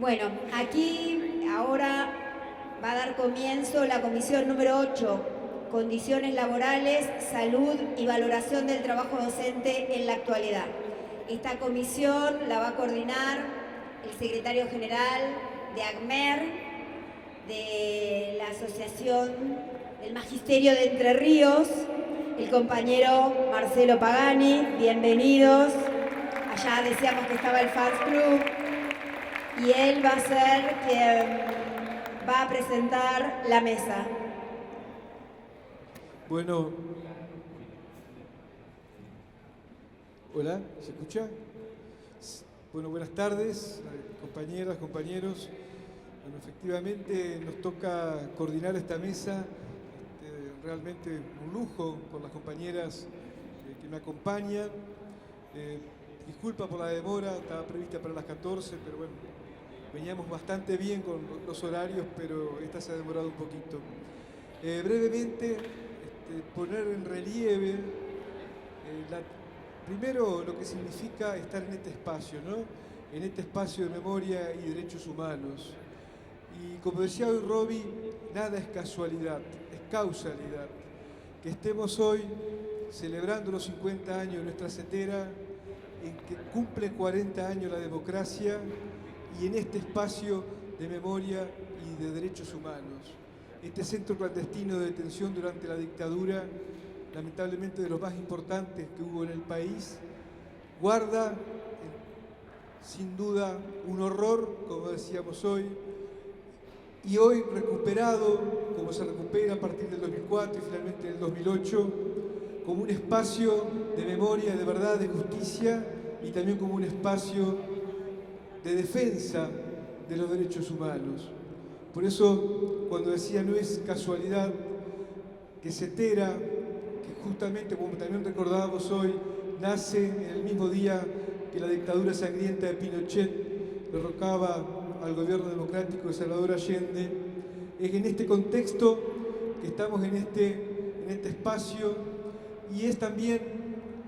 Bueno, aquí ahora va a dar comienzo la comisión número 8, condiciones laborales, salud y valoración del trabajo docente en la actualidad. Esta comisión la va a coordinar el secretario general de ACMER, de la Asociación del Magisterio de Entre Ríos, el compañero Marcelo Pagani. Bienvenidos. Allá decíamos que estaba el Fans Club. Y él va a ser quien va a presentar la mesa. Bueno, hola, ¿se escucha? Bueno, buenas tardes, compañeras, compañeros. Bueno, efectivamente nos toca coordinar esta mesa, realmente un lujo por las compañeras que me acompañan. Disculpa por la demora, estaba prevista para las 14, pero bueno, veníamos bastante bien con los horarios, pero esta se ha demorado un poquito. Brevemente, poner en relieve primero lo que significa estar en este espacio, ¿no? En este espacio de memoria y derechos humanos. Y como decía hoy Roby, nada es casualidad, es causalidad. Que estemos hoy celebrando los 50 años de nuestra CETERA, en que cumple 40 años la democracia y en este espacio de memoria y de derechos humanos. Este centro clandestino de detención durante la dictadura, lamentablemente de los más importantes que hubo en el país, guarda sin duda un horror, como decíamos hoy, y hoy recuperado, como se recupera a partir del 2004 y finalmente del 2008, como un espacio de memoria, de verdad, de justicia y también como un espacio de defensa de los derechos humanos. Por eso, cuando decía no es casualidad que CETERA, que justamente, como también recordábamos hoy, nace en el mismo día que la dictadura sangrienta de Pinochet derrocaba al gobierno democrático de Salvador Allende, es en este contexto que estamos en este espacio, y es también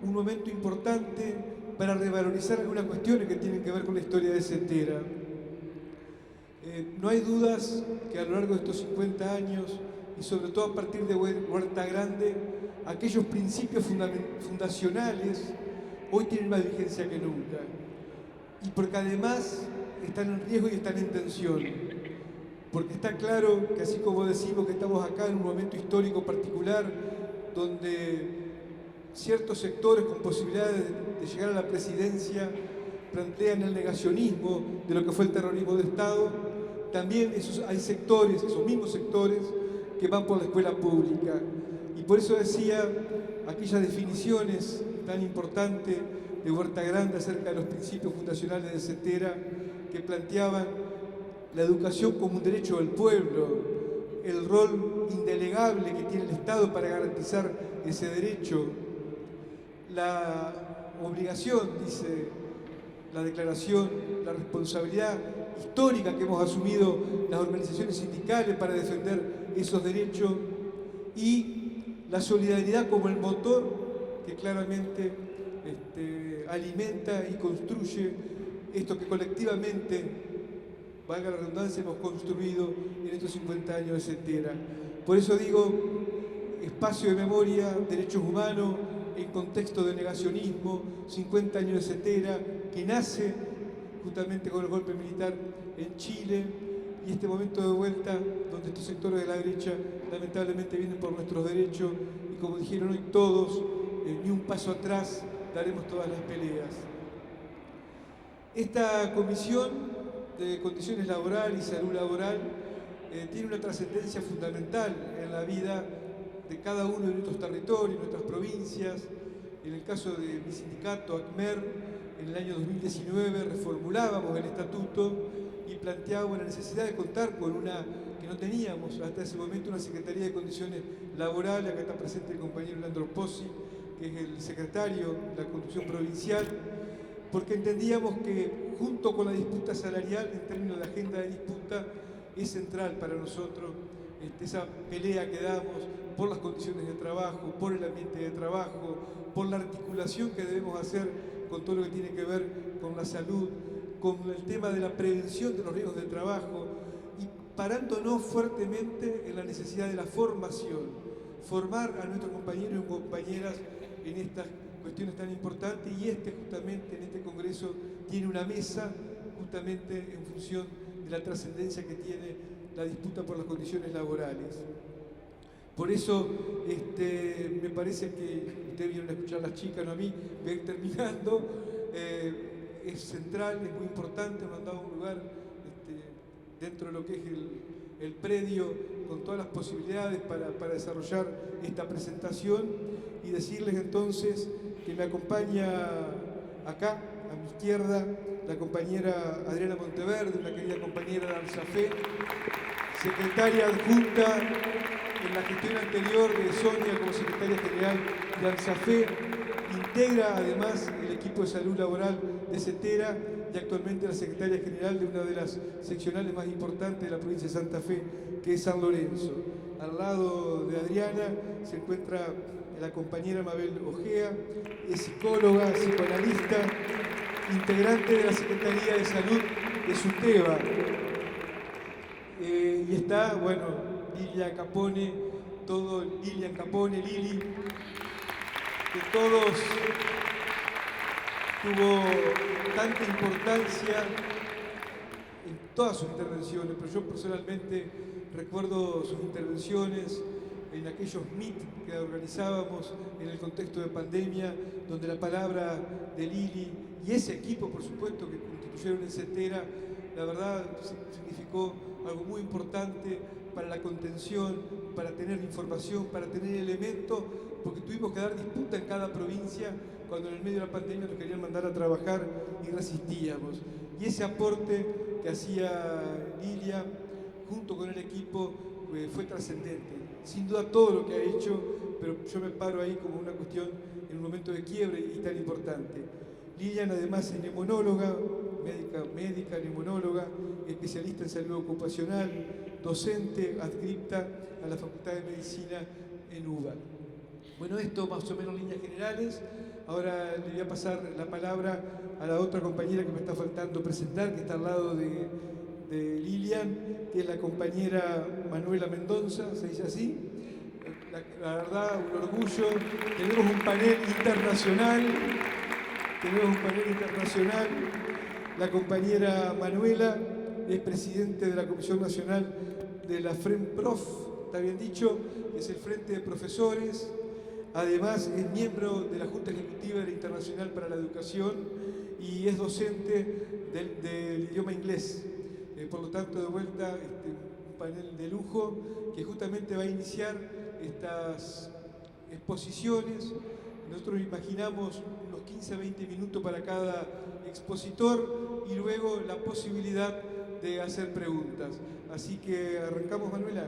un momento importante para revalorizar algunas cuestiones que tienen que ver con la historia de CETERA. No hay dudas que a lo largo de estos 50 años, y sobre todo a partir de Huerta Grande, aquellos principios fundacionales hoy tienen más vigencia que nunca. Y porque además están en riesgo y están en tensión. Porque está claro que así como decimos que estamos acá en un momento histórico particular, donde ciertos sectores con posibilidades de llegar a la presidencia plantean el negacionismo de lo que fue el terrorismo de Estado, también hay sectores, esos mismos sectores, que van por la escuela pública. Y por eso decía aquellas definiciones tan importantes de Huerta Grande acerca de los principios fundacionales de CETERA, que planteaban la educación como un derecho del pueblo, el rol indelegable que tiene el Estado para garantizar ese derecho, la obligación, dice la declaración, la responsabilidad histórica que hemos asumido las organizaciones sindicales para defender esos derechos, y la solidaridad como el motor que claramente alimenta y construye esto que colectivamente, valga la redundancia, hemos construido en estos 50 años de CETERA. Por eso digo, espacio de memoria, derechos humanos, en contexto de negacionismo, 50 años de CETERA, que nace justamente con el golpe militar en Chile, y este momento de vuelta donde estos sectores de la derecha lamentablemente vienen por nuestros derechos, y como dijeron hoy todos, ni un paso atrás, daremos todas las peleas. Esta comisión de condiciones laborales y salud laboral tiene una trascendencia fundamental en la vida de cada uno de nuestros territorios, nuestras provincias. En el caso de mi sindicato, ACMER, en el año 2019 reformulábamos el estatuto y planteábamos la necesidad de contar con una, que no teníamos hasta ese momento, una Secretaría de Condiciones Laborales. Acá está presente el compañero Leandro Pozzi, que es el secretario de la Conducción Provincial, porque entendíamos que junto con la disputa salarial, en términos de agenda de disputa, es central para nosotros esa pelea que damos por las condiciones de trabajo, por el ambiente de trabajo, por la articulación que debemos hacer con todo lo que tiene que ver con la salud con el tema de la prevención de los riesgos del trabajo y parándonos fuertemente en la necesidad de la formación, formar a nuestros compañeros y compañeras en estas cuestiones tan importantes, y justamente en este Congreso tiene una mesa justamente en función de la trascendencia que tiene la disputa por las condiciones laborales. Por eso me parece que ustedes vinieron a escuchar a las chicas, no a mí, voy a ir terminando. Es central, es muy importante, nos han dado un lugar dentro de lo que es el predio, con todas las posibilidades para desarrollar esta presentación, y decirles entonces que me acompaña acá, a mi izquierda, la compañera Adriana Monteverde, una querida compañera de ANSAFE, secretaria adjunta en la gestión anterior de Sonia como secretaria general de ANSAFE, integra además el equipo de salud laboral de CETERA y actualmente la secretaria general de una de las seccionales más importantes de la provincia de Santa Fe, que es San Lorenzo. Al lado de Adriana se encuentra la compañera Mabel Ojea, es psicóloga, psicoanalista, integrante de la Secretaría de Salud de SUTEBA. Y está, bueno, Lilian Capone, Lili, que todos tuvo tanta importancia en todas sus intervenciones, pero yo personalmente recuerdo sus intervenciones en aquellos meet que organizábamos en el contexto de pandemia, donde la palabra de Lili y ese equipo, por supuesto, que constituyeron en CETERA, la verdad significó algo muy importante para la contención, para tener información, para tener elementos, porque tuvimos que dar disputa en cada provincia cuando en el medio de la pandemia nos querían mandar a trabajar y resistíamos. Y ese aporte que hacía Lilia junto con el equipo fue trascendente. Sin duda todo lo que ha hecho, pero yo me paro ahí como una cuestión en un momento de quiebre y tan importante. Lilian además es neumonóloga, médica neumonóloga, especialista en salud ocupacional, docente adscripta a la Facultad de Medicina en UBA. Bueno, esto más o menos en líneas generales. Ahora le voy a pasar la palabra a la otra compañera que me está faltando presentar, que está al lado de Lilian, que es la compañera Manuela Mendonza, ¿se dice así? La verdad, un orgullo. Tenemos un panel internacional. La compañera Manuela es presidente de la Comisión Nacional de la FRENPROF, está bien dicho, es el Frente de Profesores. Además es miembro de la Junta Ejecutiva de la Internacional para la Educación y es docente del idioma inglés. Por lo tanto, de vuelta, un panel de lujo que justamente va a iniciar estas exposiciones. Nosotros imaginamos unos 15 a 20 minutos para cada expositor y luego la posibilidad de hacer preguntas. Así que arrancamos, Manuela.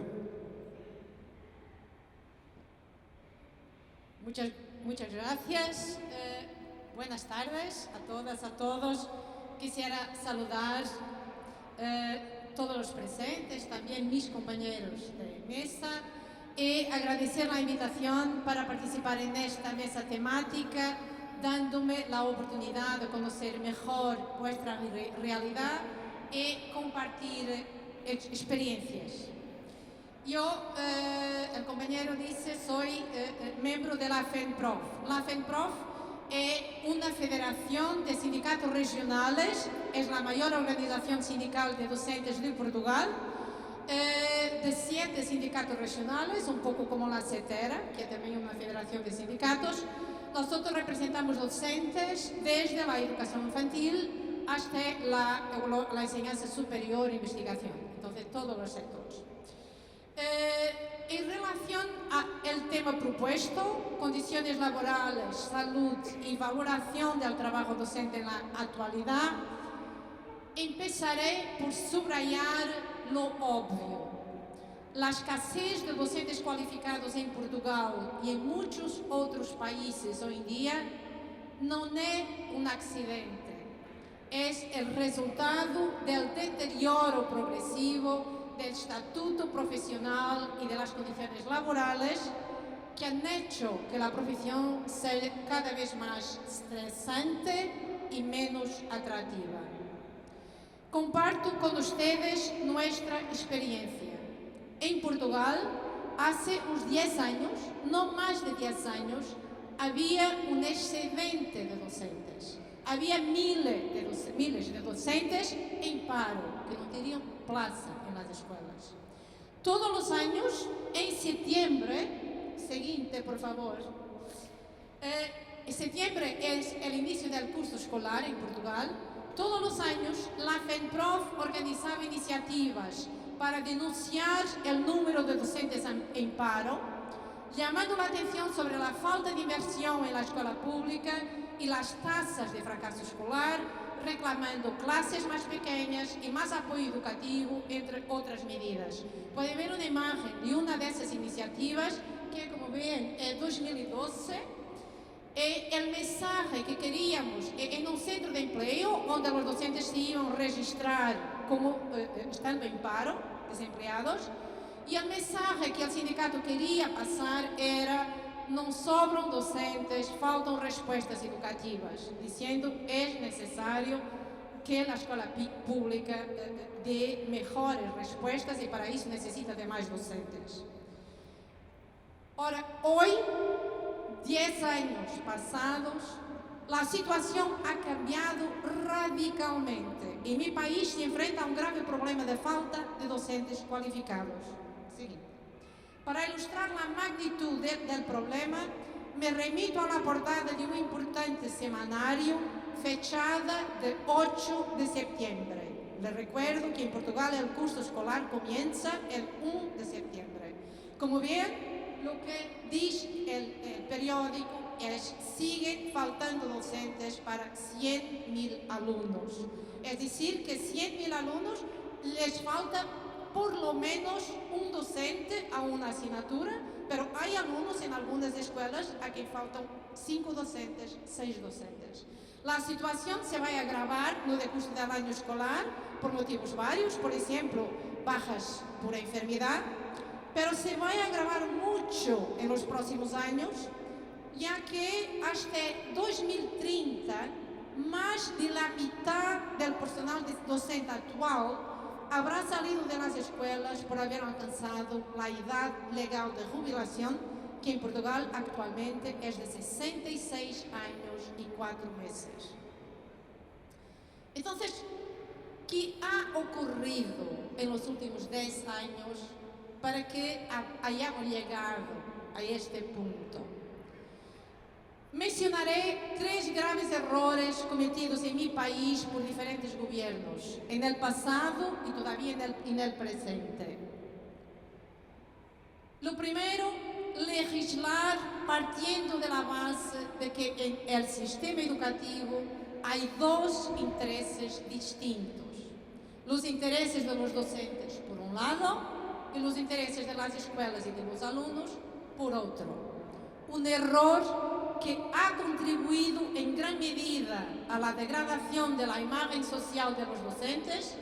Muchas gracias. Buenas tardes a todas, a todos. Quisiera saludar todos los presentes, también mis compañeros de mesa, y agradecer la invitación para participar en esta mesa temática, dándome la oportunidad de conocer mejor vuestra realidad y compartir experiencias. Yo, el compañero dice, soy miembro de la FENPROF. La FENPROF es una federación de sindicatos regionales, es la mayor organización sindical de docentes de Portugal, de 7 sindicatos regionales, un poco como la CETERA, que es también una federación de sindicatos. Nosotros representamos docentes desde la educación infantil hasta la enseñanza superior e investigación, entonces todos los sectores. En relación al tema propuesto, condiciones laborales, salud y valoración del trabajo docente en la actualidad, empezaré por subrayar lo obvio. La escasez de docentes cualificados en Portugal y en muchos otros países hoy en día no es un accidente, es el resultado del deterioro progresivo del estatuto profesional y de las condiciones laborales que han hecho que la profesión sea cada vez más estresante y menos atractiva. Comparto con ustedes nuestra experiencia. En Portugal, hace unos 10 años, no más de 10 años, había un excedente de docentes. Había miles de docentes en paro, que no tenían plaza en las escuelas. Todos los años, en septiembre, siguiente por favor, en septiembre es el inicio del curso escolar en Portugal. Todos los años, la FENPROF organizaba iniciativas para denunciar el número de docentes en paro, llamando la atención sobre la falta de inversión en la escuela pública y las tasas de fracaso escolar, reclamando clases más pequeñas y más apoyo educativo, entre otras medidas. Pueden ver una imagen de una de esas iniciativas que, como ven, es 2012. El mensaje que queríamos en un centro de empleo donde los docentes se iban a registrar como estando en paro, desempleados, y el mensaje que el sindicato quería pasar era: no sobran docentes, faltan respuestas educativas, diciendo es necesario que la escuela pública dé mejores respuestas y para eso necesita de más docentes. Ahora, hoy, 10 años pasados, la situación ha cambiado radicalmente y mi país se enfrenta a un grave problema de falta de docentes cualificados. Siguiente. Para ilustrar la magnitud del problema, me remito a la portada de un importante semanario fechada de 8 de septiembre. Les recuerdo que en Portugal el curso escolar comienza el 1 de septiembre. Como ven, lo que dice el periódico es: siguen faltando docentes para 100.000 alumnos. Es decir, que 100.000 alumnos les falta por lo menos un docente a una asignatura, pero hay alumnos en algunas escuelas a quien faltan 5 docentes, 6 docentes. La situación se va a agravar no decurso del año escolar por motivos varios, por ejemplo, bajas por enfermedad, pero se va a agravar mucho en los próximos años, ya que hasta 2030 más de la mitad del personal docente actual habrá salido de las escuelas por haber alcanzado la edad legal de jubilación, que en Portugal actualmente es de 66 años y 4 meses. Entonces, ¿qué ha ocurrido en los últimos 10 años para que hayamos llegado a este punto? Mencionaré 3 graves errores cometidos en mi país por diferentes gobiernos, en el pasado y todavía en el presente. Lo primero, legislar partiendo de la base de que en el sistema educativo hay 2 intereses distintos. Los intereses de los docentes, por un lado, y los intereses de las escuelas y de los alumnos, por otro. Un error que ha contribuido en gran medida a la degradación de la imagen social de los docentes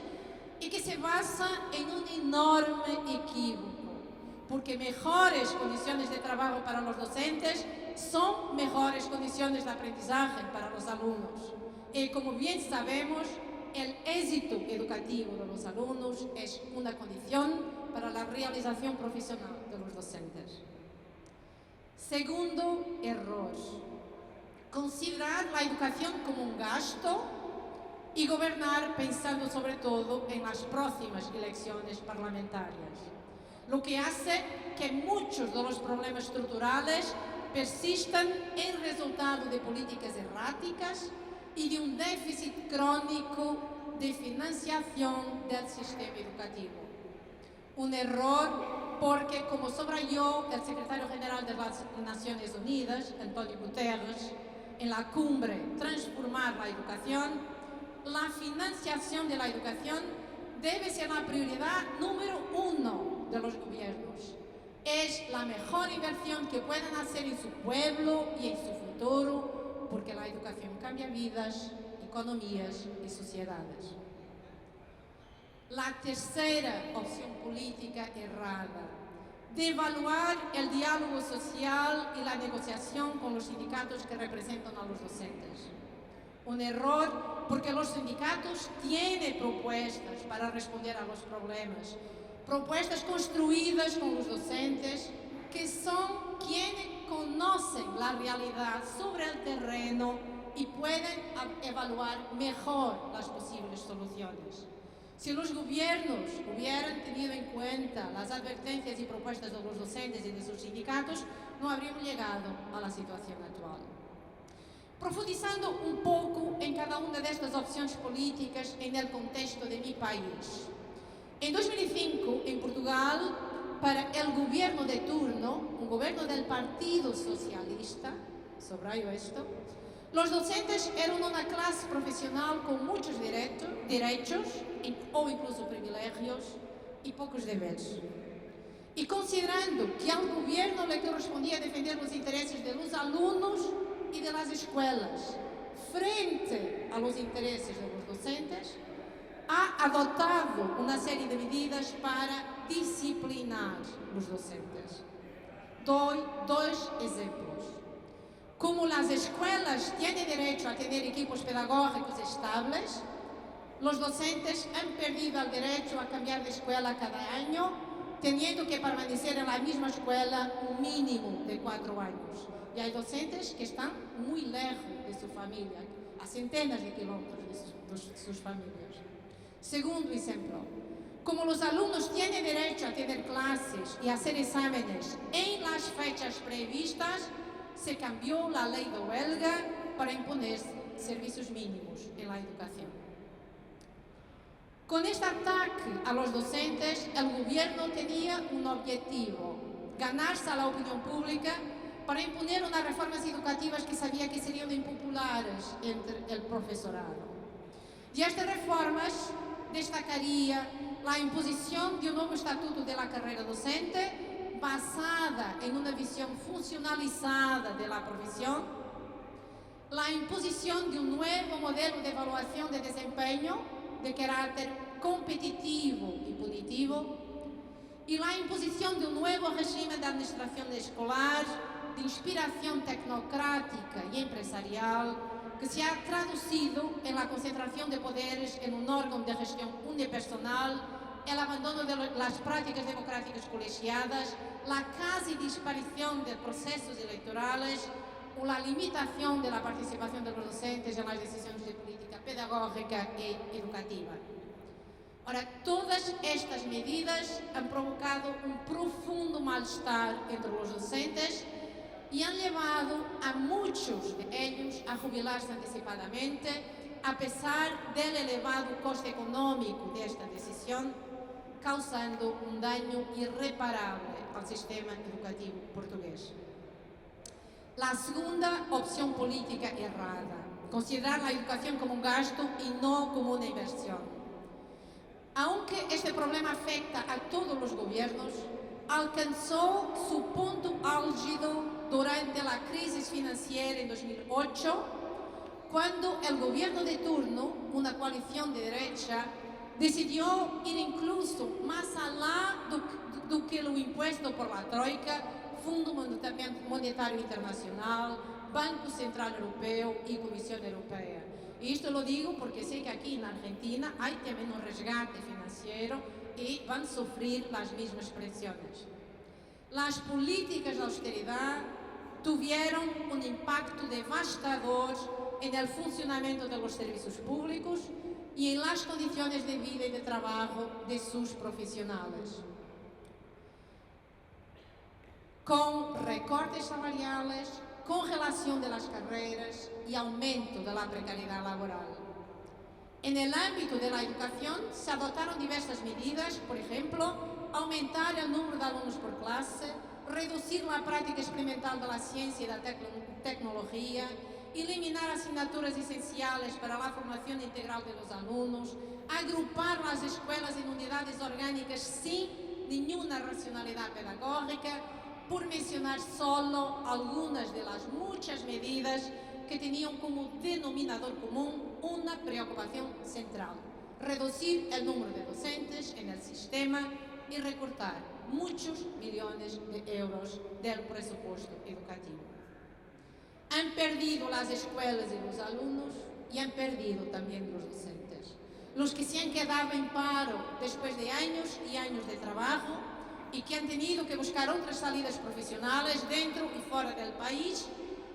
y que se basa en un enorme equívoco, porque mejores condiciones de trabajo para los docentes son mejores condiciones de aprendizaje para los alumnos. Y como bien sabemos, el éxito educativo de los alumnos es una condición para la realización profesional de los docentes. Segundo error, considerar la educación como un gasto y gobernar pensando sobre todo en las próximas elecciones parlamentarias, lo que hace que muchos de los problemas estructurales persistan en resultado de políticas erráticas y de un déficit crónico de financiación del sistema educativo. Un error porque, como subrayó el secretario general de las Naciones Unidas, António Guterres, en la cumbre Transformar la Educación, la financiación de la educación debe ser la prioridad número 1 de los gobiernos. Es la mejor inversión que pueden hacer en su pueblo y en su futuro, porque la educación cambia vidas, economías y sociedades. La tercera opción política errada, devaluar el diálogo social y la negociación con los sindicatos que representan a los docentes. un error porque los sindicatos tienen propuestas para responder a los problemas, propuestas construidas con los docentes, que son quienes conocen la realidad sobre el terreno y pueden evaluar mejor las posibles soluciones. Si los gobiernos hubieran tenido en cuenta las advertencias y propuestas de los docentes y de sus sindicatos, no habríamos llegado a la situación actual. Profundizando un poco en cada una de estas opciones políticas en el contexto de mi país. En 2005, en Portugal, para el gobierno de turno, un gobierno del Partido Socialista, subrayo esto, los docentes eran una clase profesional con muchos derechos o incluso privilegios y pocos deberes. Y considerando que al gobierno le correspondía defender los intereses de los alumnos y de las escuelas frente a los intereses de los docentes, ha adoptado una serie de medidas para disciplinar los docentes. Doy dos ejemplos. Como las escuelas tienen derecho a tener equipos pedagógicos estables, los docentes han perdido el derecho a cambiar de escuela cada año, teniendo que permanecer en la misma escuela un mínimo de 4 años. Y hay docentes que están muy lejos de su familia, a centenas de kilómetros de sus familias. Segundo ejemplo, como los alumnos tienen derecho a tener clases y hacer exámenes en las fechas previstas, se cambió la ley de huelga para imponer servicios mínimos en la educación. Con este ataque a los docentes, el gobierno tenía un objetivo: ganarse a la opinión pública para imponer unas reformas educativas que sabía que serían impopulares entre el profesorado. Y estas reformas destacaría la imposición de un nuevo estatuto de la carrera docente basada en una visión funcionalizada de la profesión, la imposición de un nuevo modelo de evaluación de desempeño de carácter competitivo y punitivo, y la imposición de un nuevo régimen de administración escolar de inspiración tecnocrática y empresarial, que se ha traducido en la concentración de poderes en un órgano de gestión unipersonal, el abandono de las prácticas democráticas colegiadas, la casi desaparición de procesos electorales o la limitación de la participación de los docentes en las decisiones de política pedagógica y educativa. Ahora, todas estas medidas han provocado un profundo malestar entre los docentes y han llevado a muchos de ellos a jubilarse anticipadamente, a pesar del elevado coste económico de esta decisión, causando un daño irreparable al sistema educativo portugués. La segunda opción política errada: considerar la educación como un gasto y no como una inversión. Aunque este problema afecta a todos los gobiernos, alcanzó su punto álgido durante la crisis financiera en 2008, cuando el gobierno de turno, una coalición de derecha, decidió ir incluso más allá do que lo impuesto por la Troika, Fundo Monetario Internacional, Banco Central Europeo y Comisión Europea. Y esto lo digo porque sé que aquí en Argentina hay también un rescate financiero y van a sufrir las mismas presiones. Las políticas de austeridad tuvieron un impacto devastador en el funcionamiento de los servicios públicos y en las condiciones de vida y de trabajo de sus profesionales, con recortes salariales, congelación de las carreras y aumento de la precariedad laboral. En el ámbito de la educación se adoptaron diversas medidas, por ejemplo, aumentar el número de alumnos por clase, reducir la práctica experimental de la ciencia y la tecnología, eliminar asignaturas esenciales para la formación integral de los alumnos, agrupar las escuelas en unidades orgánicas sin ninguna racionalidad pedagógica, por mencionar solo algunas de las muchas medidas que tenían como denominador común una preocupación central: reducir el número de docentes en el sistema y recortar muchos millones de euros del presupuesto educativo. Han perdido las escuelas y los alumnos y han perdido también los docentes. Los que se han quedado en paro después de años y años de trabajo y que han tenido que buscar otras salidas profesionales dentro y fuera del país,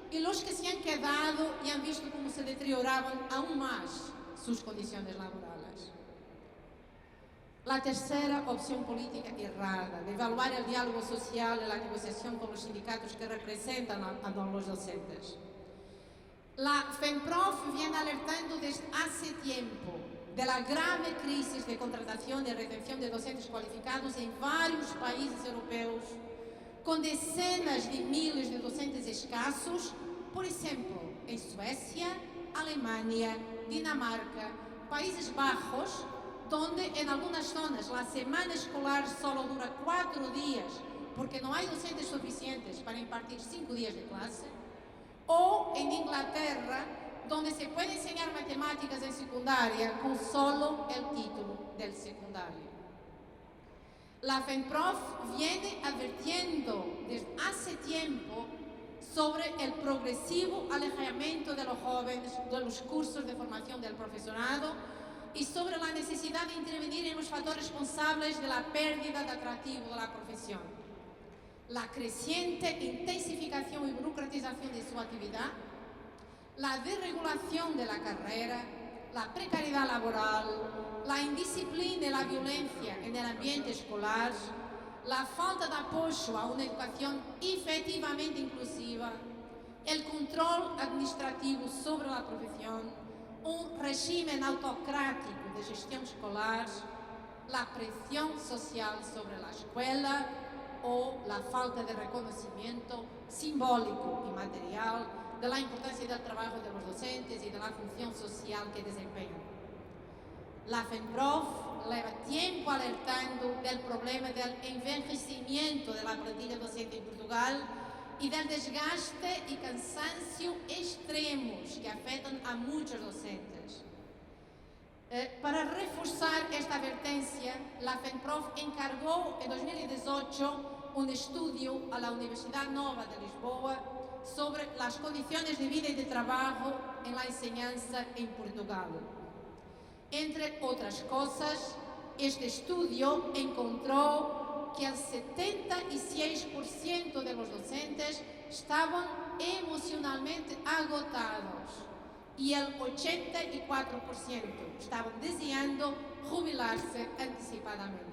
y los que se han quedado y han visto cómo se deterioraban aún más sus condiciones laborales. La tercera opción política errada de evaluar el diálogo social y la negociación con los sindicatos que representan a los docentes. La FENPROF viene alertando desde hace tiempo de la grave crisis de contratación y retención de docentes cualificados en varios países europeos, con decenas de miles de docentes escasos, por ejemplo, en Suecia, Alemania, Dinamarca, Países Bajos, donde en algunas zonas la semana escolar solo dura 4 días porque no hay docentes suficientes para impartir 5 días de clase, o en Inglaterra, donde se puede enseñar matemáticas en secundaria con solo el título del secundario. La FENPROF viene advirtiendo desde hace tiempo sobre el progresivo alejamiento de los jóvenes de los cursos de formación del profesorado y sobre la necesidad de intervenir en los factores responsables de la pérdida de atractivo de la profesión. La creciente intensificación y burocratización de su actividad, la desregulación de la carrera, la precariedad laboral, la indisciplina y la violencia en el ambiente escolar, la falta de apoyo a una educación efectivamente inclusiva, el control administrativo sobre la profesión, un régimen autocrático de gestión escolar, la presión social sobre la escuela o la falta de reconocimiento simbólico y material de la importancia del trabajo de los docentes y de la función social que desempeñan. La FENPROF lleva tiempo alertando del problema del envejecimiento de la plantilla docente en Portugal y del desgaste y cansancio extremos que afectan a muchos docentes. Para reforzar esta advertencia, la FENPROF encargó en 2018 un estudio a la Universidad Nova de Lisboa sobre las condiciones de vida y de trabajo en la enseñanza en Portugal. Entre otras cosas, este estudio encontró que el 76% de los docentes estaban emocionalmente agotados y el 84% estaban deseando jubilarse anticipadamente.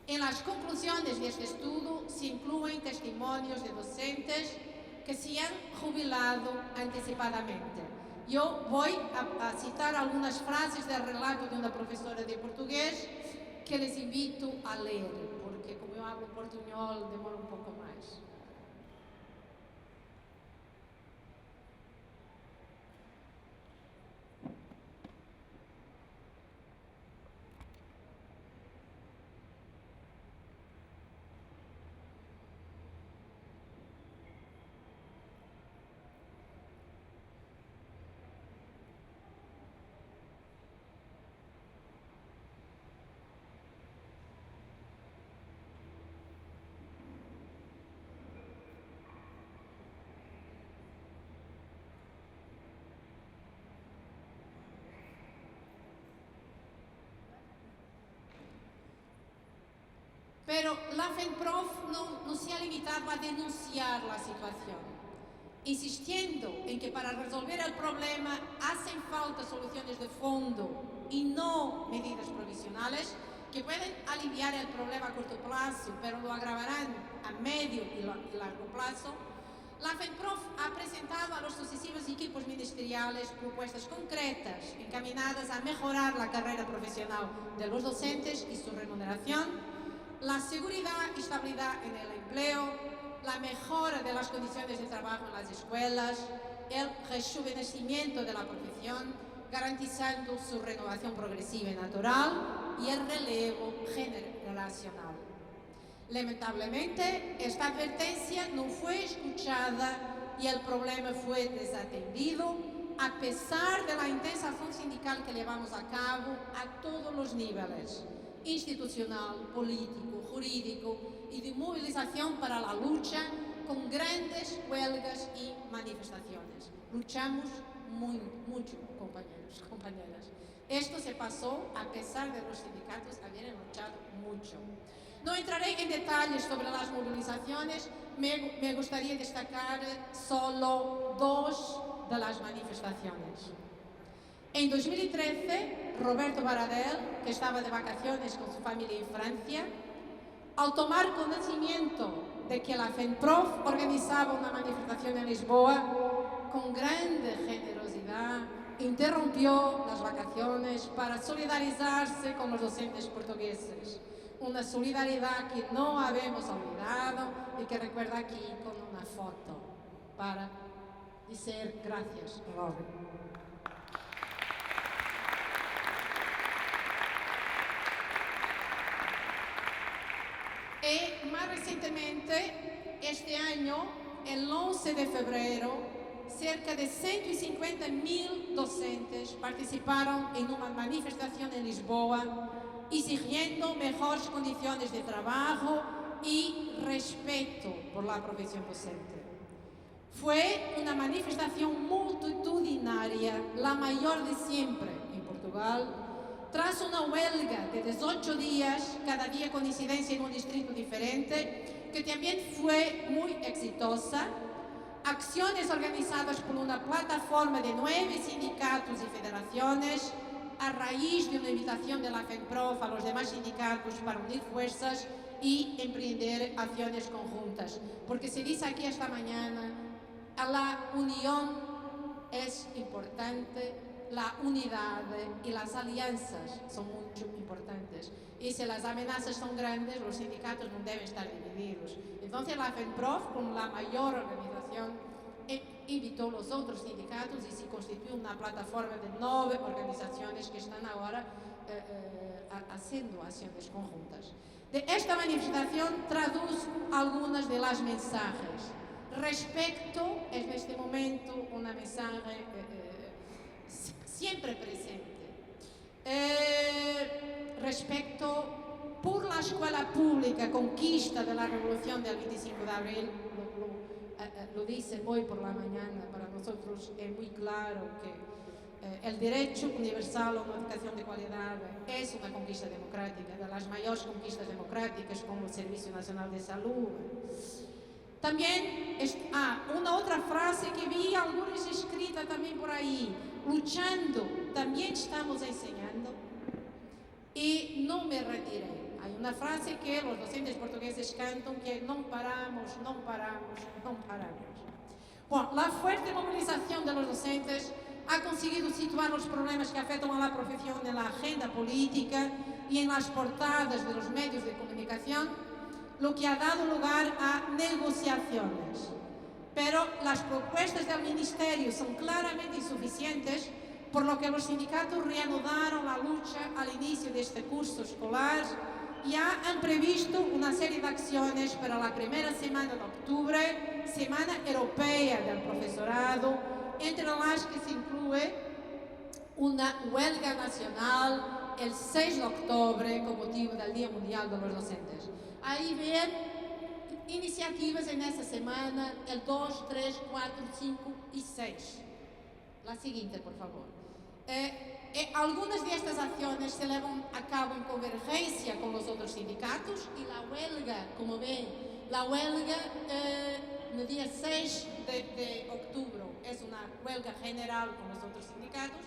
En las conclusiones de este estudio se incluyen testimonios de docentes que se han jubilado anticipadamente. Yo voy a citar algunas frases del relato de una profesora de portugués que les invito a leer, porque como yo hablo portuñol demora un poco más. Pero la FENPROF no se ha limitado a denunciar la situación, insistiendo en que para resolver el problema hacen falta soluciones de fondo y no medidas provisionales que pueden aliviar el problema a corto plazo, pero lo agravarán a medio y largo plazo. La FENPROF ha presentado a los sucesivos equipos ministeriales propuestas concretas encaminadas a mejorar la carrera profesional de los docentes y su remuneración, la seguridad y estabilidad en el empleo, la mejora de las condiciones de trabajo en las escuelas, el rejuvenecimiento de la profesión, garantizando su renovación progresiva y natural y el relevo generacional. Lamentablemente, esta advertencia no fue escuchada y el problema fue desatendido, a pesar de la intensa acción sindical que llevamos a cabo a todos los niveles, institucional, político, jurídico y de movilización para la lucha con grandes huelgas y manifestaciones. Luchamos mucho, compañeros, compañeras. Esto se pasó a pesar de los sindicatos haber luchado mucho. No entraré en detalles sobre las movilizaciones, me gustaría destacar solo dos de las manifestaciones. En 2013, Roberto Baradel, que estaba de vacaciones con su familia en Francia, al tomar conocimiento de que la FENPROF organizaba una manifestación en Lisboa, con grande generosidad, interrumpió las vacaciones para solidarizarse con los docentes portugueses. Una solidaridad que no habemos olvidado y que recuerda aquí con una foto para decir gracias, Robert. Y más recientemente, este año, el 11 de febrero, cerca de 150.000 docentes participaron en una manifestación en Lisboa, exigiendo mejores condiciones de trabajo y respeto por la profesión docente. Fue una manifestación multitudinaria, la mayor de siempre en Portugal, tras una huelga de 18 días, cada día con incidencia en un distrito diferente, que también fue muy exitosa. Acciones organizadas por una plataforma de 9 sindicatos y federaciones, a raíz de una invitación de la FENPROF a los demás sindicatos para unir fuerzas y emprender acciones conjuntas. Porque se dice aquí esta mañana, la unión es importante, la unidad y las alianzas son muy importantes. Y si las amenazas son grandes, los sindicatos no deben estar divididos. Entonces la FENPROF, como la mayor organización, invitó a los otros sindicatos y se constituyó una plataforma de 9 organizaciones que están ahora haciendo acciones conjuntas. De esta manifestación traduzco algunas de las mensajes. Respeto es en este momento una mensaje siempre presente. Respeto por la escuela pública, conquista de la revolución del 25 de abril, lo dice hoy por la mañana, para nosotros es muy claro que el derecho universal a una educación de calidad es una conquista democrática, de las mayores conquistas democráticas como el Servicio Nacional de Salud. También, una otra frase que vi, algunas escritas también por ahí, luchando, también estamos enseñando y no me retiré. Hay una frase que los docentes portugueses cantan que no paramos, no paramos, no paramos. Bueno, la fuerte movilización de los docentes ha conseguido situar los problemas que afectan a la profesión en la agenda política y en las portadas de los medios de comunicación, lo que ha dado lugar a negociaciones. Pero las propuestas del Ministerio son claramente insuficientes, por lo que los sindicatos reanudaron la lucha al inicio de este curso escolar. Ya han previsto una serie de acciones para la primera semana de octubre, Semana Europea del Profesorado, entre las que se incluye una huelga nacional el 6 de octubre con motivo del Día Mundial de los Docentes. Ahí ven iniciativas en esta semana, el 2, 3, 4, 5 y 6. La siguiente, por favor. Algunas de estas acciones se llevan a cabo en convergencia con los otros sindicatos y la huelga, como ven, la huelga el día 6 de octubre es una huelga general con los otros sindicatos.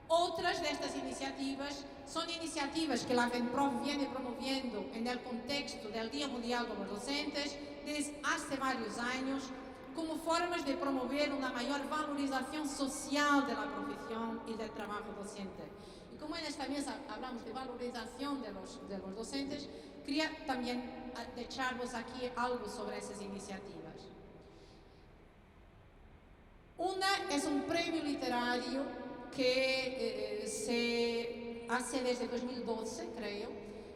Otras de estas iniciativas son iniciativas que la FENPROF viene promoviendo en el contexto del Día Mundial de los Docentes desde hace varios años, como formas de promover una mayor valorización social de la profesión y del trabajo docente. Y como en esta mesa hablamos de valorización de los docentes, quería también echarnos aquí algo sobre esas iniciativas. Una es un premio literario que se hace desde 2012, creo,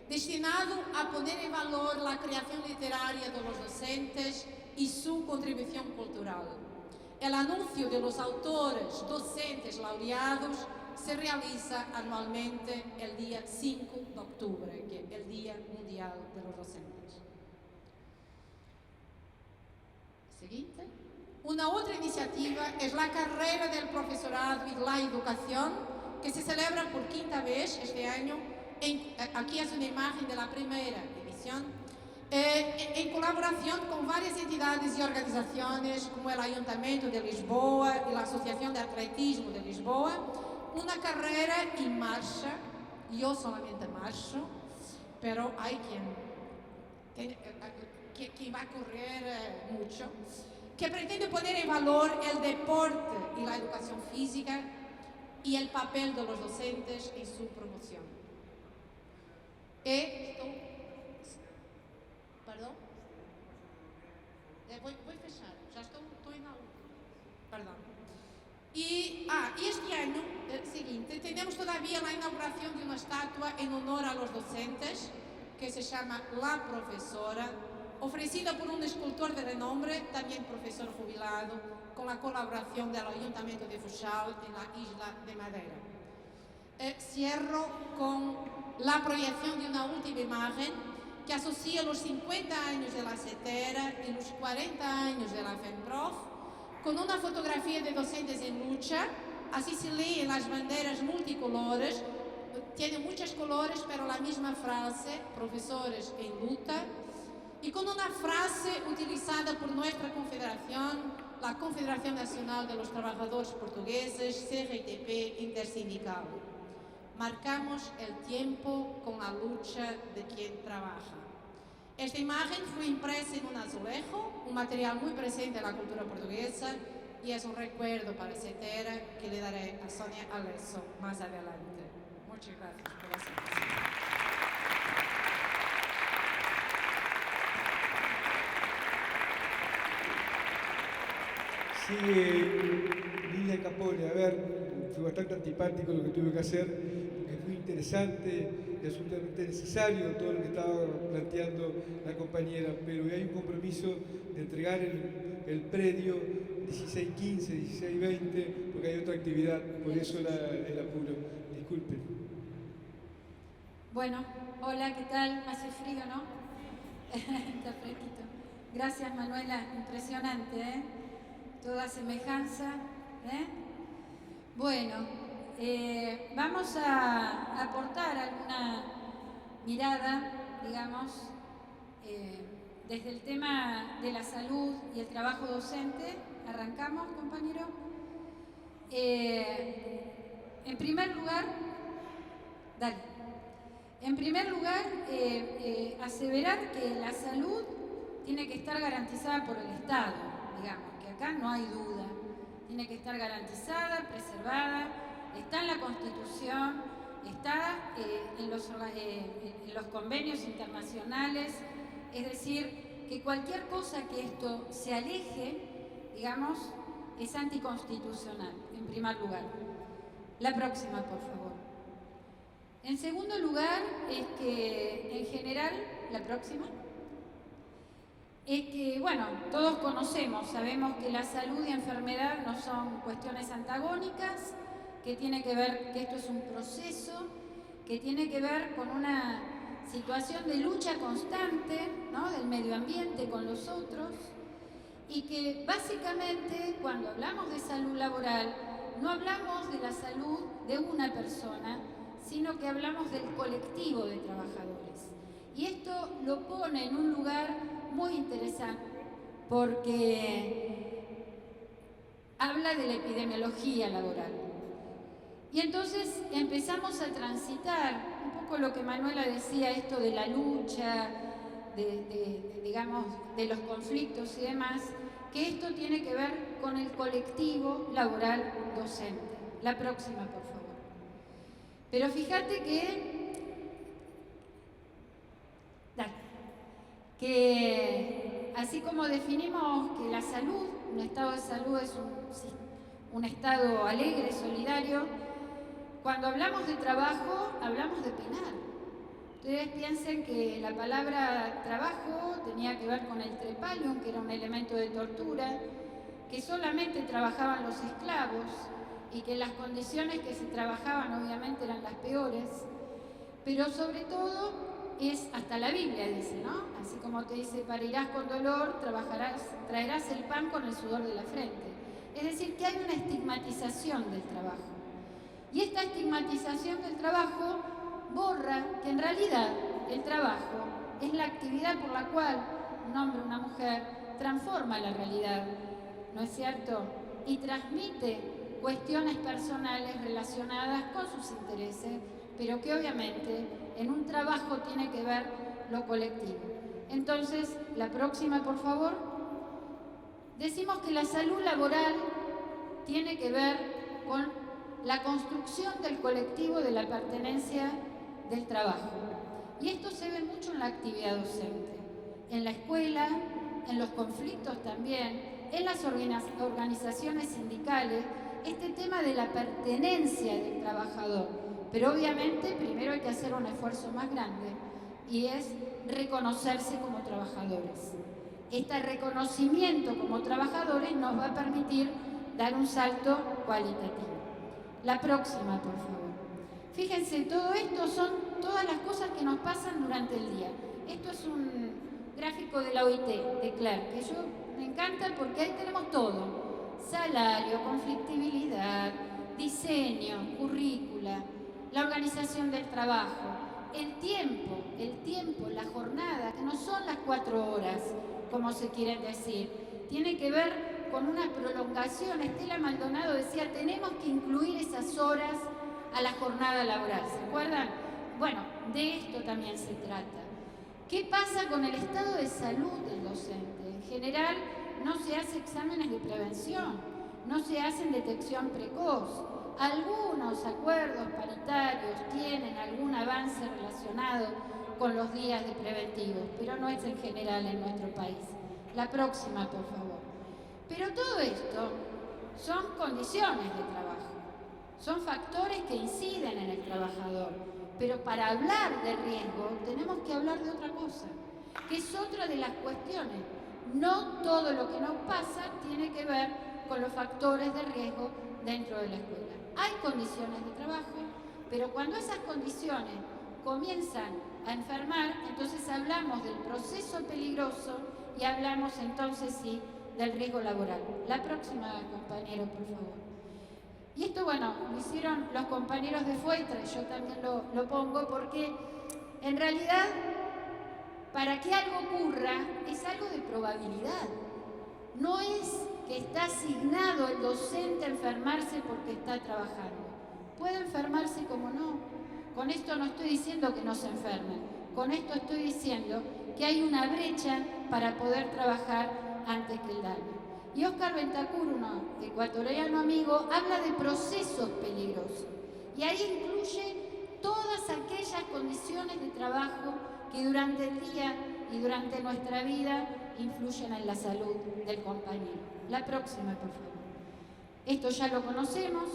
destinado a poner en valor la creación literaria de los docentes y su contribución cultural. El anuncio de los autores docentes laureados se realiza anualmente el día 5 de octubre, que es el Día Mundial de los Docentes. Siguiente. Una otra iniciativa es la carrera del profesorado y la educación, que se celebra por quinta vez este año. Aquí es una imagen de la primera edición, en colaboración con varias entidades y organizaciones como el Ayuntamiento de Lisboa y la Asociación de Atletismo de Lisboa. Una carrera en marcha, yo solamente marcho, pero hay quien va a correr mucho, que pretende poner en valor el deporte y la educación física y el papel de los docentes en su promoción. Perdón? Voy a fechar, ya estoy en la última. Perdón. Y este año siguiente tenemos todavía la inauguración de una estatua en honor a los docentes, que se llama La Profesora, ofrecida por un escultor de renombre, también profesor jubilado, con la colaboración del Ayuntamiento de Funchal en la isla de Madeira. Cierro con la proyección de una última imagen que asocia los 50 años de la CETERA y los 40 años de la FEMPROF, con una fotografía de docentes en lucha. Así se lee en las banderas multicolores, tiene muchos colores, pero la misma frase, profesores en lucha, y con una frase utilizada por nuestra confederación, la Confederación Nacional de los Trabajadores Portugueses, CGTP Intersindical. Marcamos el tiempo con la lucha de quien trabaja. Esta imagen fue impresa en un azulejo, un material muy presente en la cultura portuguesa, y es un recuerdo para CETERA que le daré a Sonia Alesso más adelante. Muchas gracias por la atención. Sigue Lidia Capone. A ver, fue bastante antipático lo que tuve que hacer, es muy interesante y absolutamente necesario todo lo que estaba planteando la compañera, pero hay un compromiso de entregar el predio 16:15, 16:20, porque hay otra actividad, por eso el apuro. Disculpen. Bueno, hola, ¿qué tal? Hace frío, ¿no? Está fresquito. Gracias, Manuela, impresionante, ¿eh? Toda semejanza, ¿eh? Bueno, vamos a aportar alguna mirada, digamos, desde el tema de la salud y el trabajo docente. ¿Arrancamos, compañero? En primer lugar, aseverar que la salud tiene que estar garantizada por el Estado, digamos, que acá no hay duda. Tiene que estar garantizada, preservada, está en la Constitución, está en los convenios internacionales, es decir, que cualquier cosa que esto se aleje, digamos, es anticonstitucional, en primer lugar. La próxima, por favor. En segundo lugar, es que en general, la próxima, es que, bueno, todos conocemos, sabemos que la salud y enfermedad no son cuestiones antagónicas, que tiene que ver, que esto es un proceso, que tiene que ver con una situación de lucha constante, ¿no?, del medio ambiente con los otros, y que básicamente cuando hablamos de salud laboral no hablamos de la salud de una persona, sino que hablamos del colectivo de trabajadores. Y esto lo pone en un lugar muy interesante porque habla de la epidemiología laboral. Y entonces empezamos a transitar un poco lo que Manuela decía, esto de la lucha, digamos, de los conflictos y demás, que esto tiene que ver con el colectivo laboral docente. La próxima, por favor. Pero fíjate que así como definimos que la salud, un estado de salud es un estado alegre, solidario, cuando hablamos de trabajo, hablamos de penar. Ustedes piensen que la palabra trabajo tenía que ver con el trepalium, que era un elemento de tortura, que solamente trabajaban los esclavos y que las condiciones que se trabajaban obviamente eran las peores, pero sobre todo es, hasta la Biblia dice, ¿no? Así como te dice, parirás con dolor, traerás el pan con el sudor de la frente. Es decir, que hay una estigmatización del trabajo. Y esta estigmatización del trabajo borra que en realidad el trabajo es la actividad por la cual un hombre o una mujer transforma la realidad, ¿no es cierto? Y transmite cuestiones personales relacionadas con sus intereses, pero que obviamente en un trabajo tiene que ver lo colectivo. Entonces, la próxima, por favor. Decimos que la salud laboral tiene que ver con la construcción del colectivo de la pertenencia del trabajo. Y esto se ve mucho en la actividad docente, en la escuela, en los conflictos también, en las organizaciones sindicales, este tema de la pertenencia del trabajador. Pero obviamente primero hay que hacer un esfuerzo más grande y es reconocerse como trabajadores. Este reconocimiento como trabajadores nos va a permitir dar un salto cualitativo. La próxima, por favor. Fíjense, todo esto son todas las cosas que nos pasan durante el día. Esto es un gráfico de la OIT, de Clark, que yo me encanta porque ahí tenemos todo. Salario, conflictibilidad, diseño, currícula, la organización del trabajo, el tiempo, la jornada, que no son las 4 horas, como se quieren decir. Tiene que ver con una prolongación. Estela Maldonado decía, tenemos que incluir esas horas a la jornada laboral. ¿Se acuerdan? Bueno, de esto también se trata. ¿Qué pasa con el estado de salud del docente? En general, no se hace exámenes de prevención, no se hacen detección precoz. Algunos acuerdos paritarios tienen algún avance relacionado con los días de preventivos, pero no es en general en nuestro país. La próxima, por favor. Pero todo esto son condiciones de trabajo, son factores que inciden en el trabajador. Pero para hablar de riesgo tenemos que hablar de otra cosa, que es otra de las cuestiones. No todo lo que nos pasa tiene que ver con los factores de riesgo dentro de la escuela. Hay condiciones de trabajo, pero cuando esas condiciones comienzan a enfermar, entonces hablamos del proceso peligroso y hablamos entonces sí del riesgo laboral. La próxima, compañero, por favor. Y esto, bueno, lo hicieron los compañeros de Fuetra, y yo también lo pongo porque en realidad para que algo ocurra es algo de probabilidad. No es que está asignado el docente a enfermarse porque está trabajando. Puede enfermarse como no. Con esto no estoy diciendo que no se enfermen. Con esto estoy diciendo que hay una brecha para poder trabajar antes que el daño. Y Óscar Bentancur, un ecuatoriano amigo, habla de procesos peligrosos. Y ahí incluye todas aquellas condiciones de trabajo que durante el día y durante nuestra vida influyen en la salud del compañero. La próxima, por favor. Esto ya lo conocemos.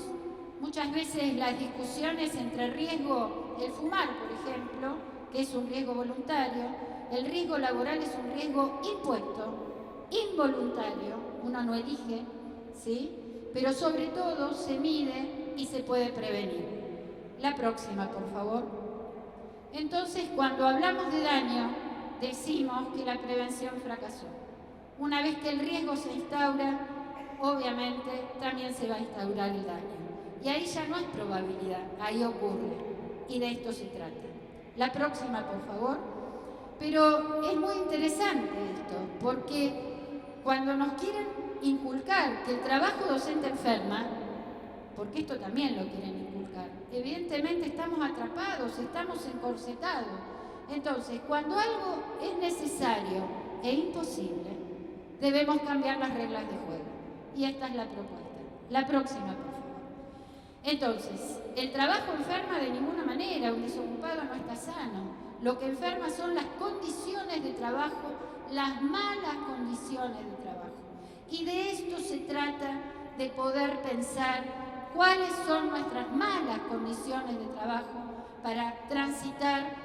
Muchas veces las discusiones entre riesgo, el fumar, por ejemplo, que es un riesgo voluntario, el riesgo laboral es un riesgo impuesto, involuntario, uno no elige, ¿sí? Pero sobre todo se mide y se puede prevenir. La próxima, por favor. Entonces, cuando hablamos de daño, decimos que la prevención fracasó. Una vez que el riesgo se instaura, obviamente también se va a instaurar el daño. Y ahí ya no es probabilidad, ahí ocurre. Y de esto se trata. La próxima, por favor. Pero es muy interesante esto, porque cuando nos quieren inculcar que el trabajo docente enferma, porque esto también lo quieren inculcar, evidentemente estamos atrapados, estamos encorsetados. Entonces, cuando algo es necesario e imposible, debemos cambiar las reglas de juego. Y esta es la propuesta. La próxima, por favor. Entonces, el trabajo enferma de ninguna manera, un desocupado no está sano. Lo que enferma son las condiciones de trabajo, las malas condiciones de trabajo. Y de esto se trata, de poder pensar cuáles son nuestras malas condiciones de trabajo para transitar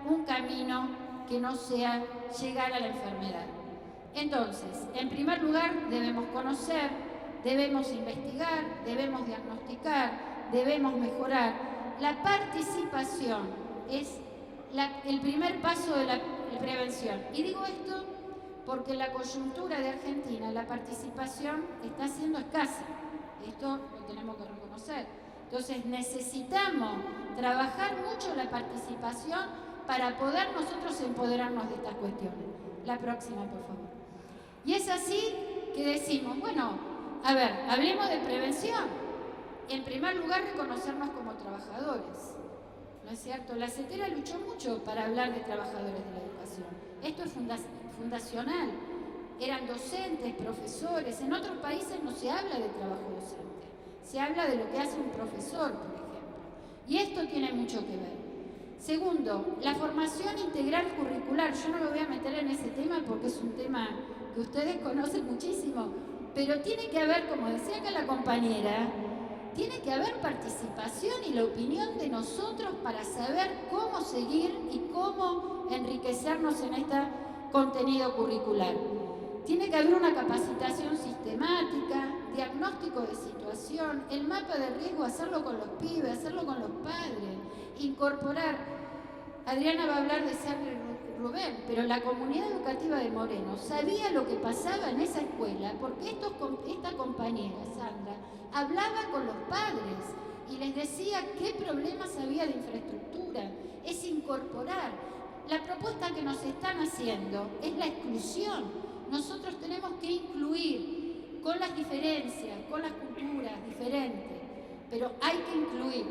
un camino que no sea llegar a la enfermedad. Entonces, en primer lugar, debemos conocer, debemos investigar, debemos diagnosticar, debemos mejorar. La participación es el primer paso de la prevención. Y digo esto porque en la coyuntura de Argentina la participación está siendo escasa. Esto lo tenemos que reconocer. Entonces necesitamos trabajar mucho la participación para poder nosotros empoderarnos de estas cuestiones. La próxima, por favor. Y es así que decimos, bueno, a ver, hablemos de prevención. En primer lugar, reconocernos como trabajadores. ¿No es cierto? La CETERA luchó mucho para hablar de trabajadores de la educación. Esto es fundacional. Eran docentes, profesores. En otros países no se habla de trabajo docente. Se habla de lo que hace un profesor, por ejemplo. Y esto tiene mucho que ver. Segundo, la formación integral curricular. Yo no me voy a meter en ese tema porque es un tema que ustedes conocen muchísimo, pero tiene que haber, como decía acá la compañera, tiene que haber participación y la opinión de nosotros para saber cómo seguir y cómo enriquecernos en este contenido curricular. Tiene que haber una capacitación sistemática, diagnóstico de situación, el mapa de riesgo, hacerlo con los pibes, hacerlo con los padres, incorporar. Adriana va a hablar de Sarre Rubén, pero la comunidad educativa de Moreno sabía lo que pasaba en esa escuela porque esta compañera, Sandra, hablaba con los padres y les decía qué problemas había de infraestructura. Es incorporar. La propuesta que nos están haciendo es la exclusión. Nosotros tenemos que incluir con las diferencias, con las culturas diferentes, pero hay que incluir.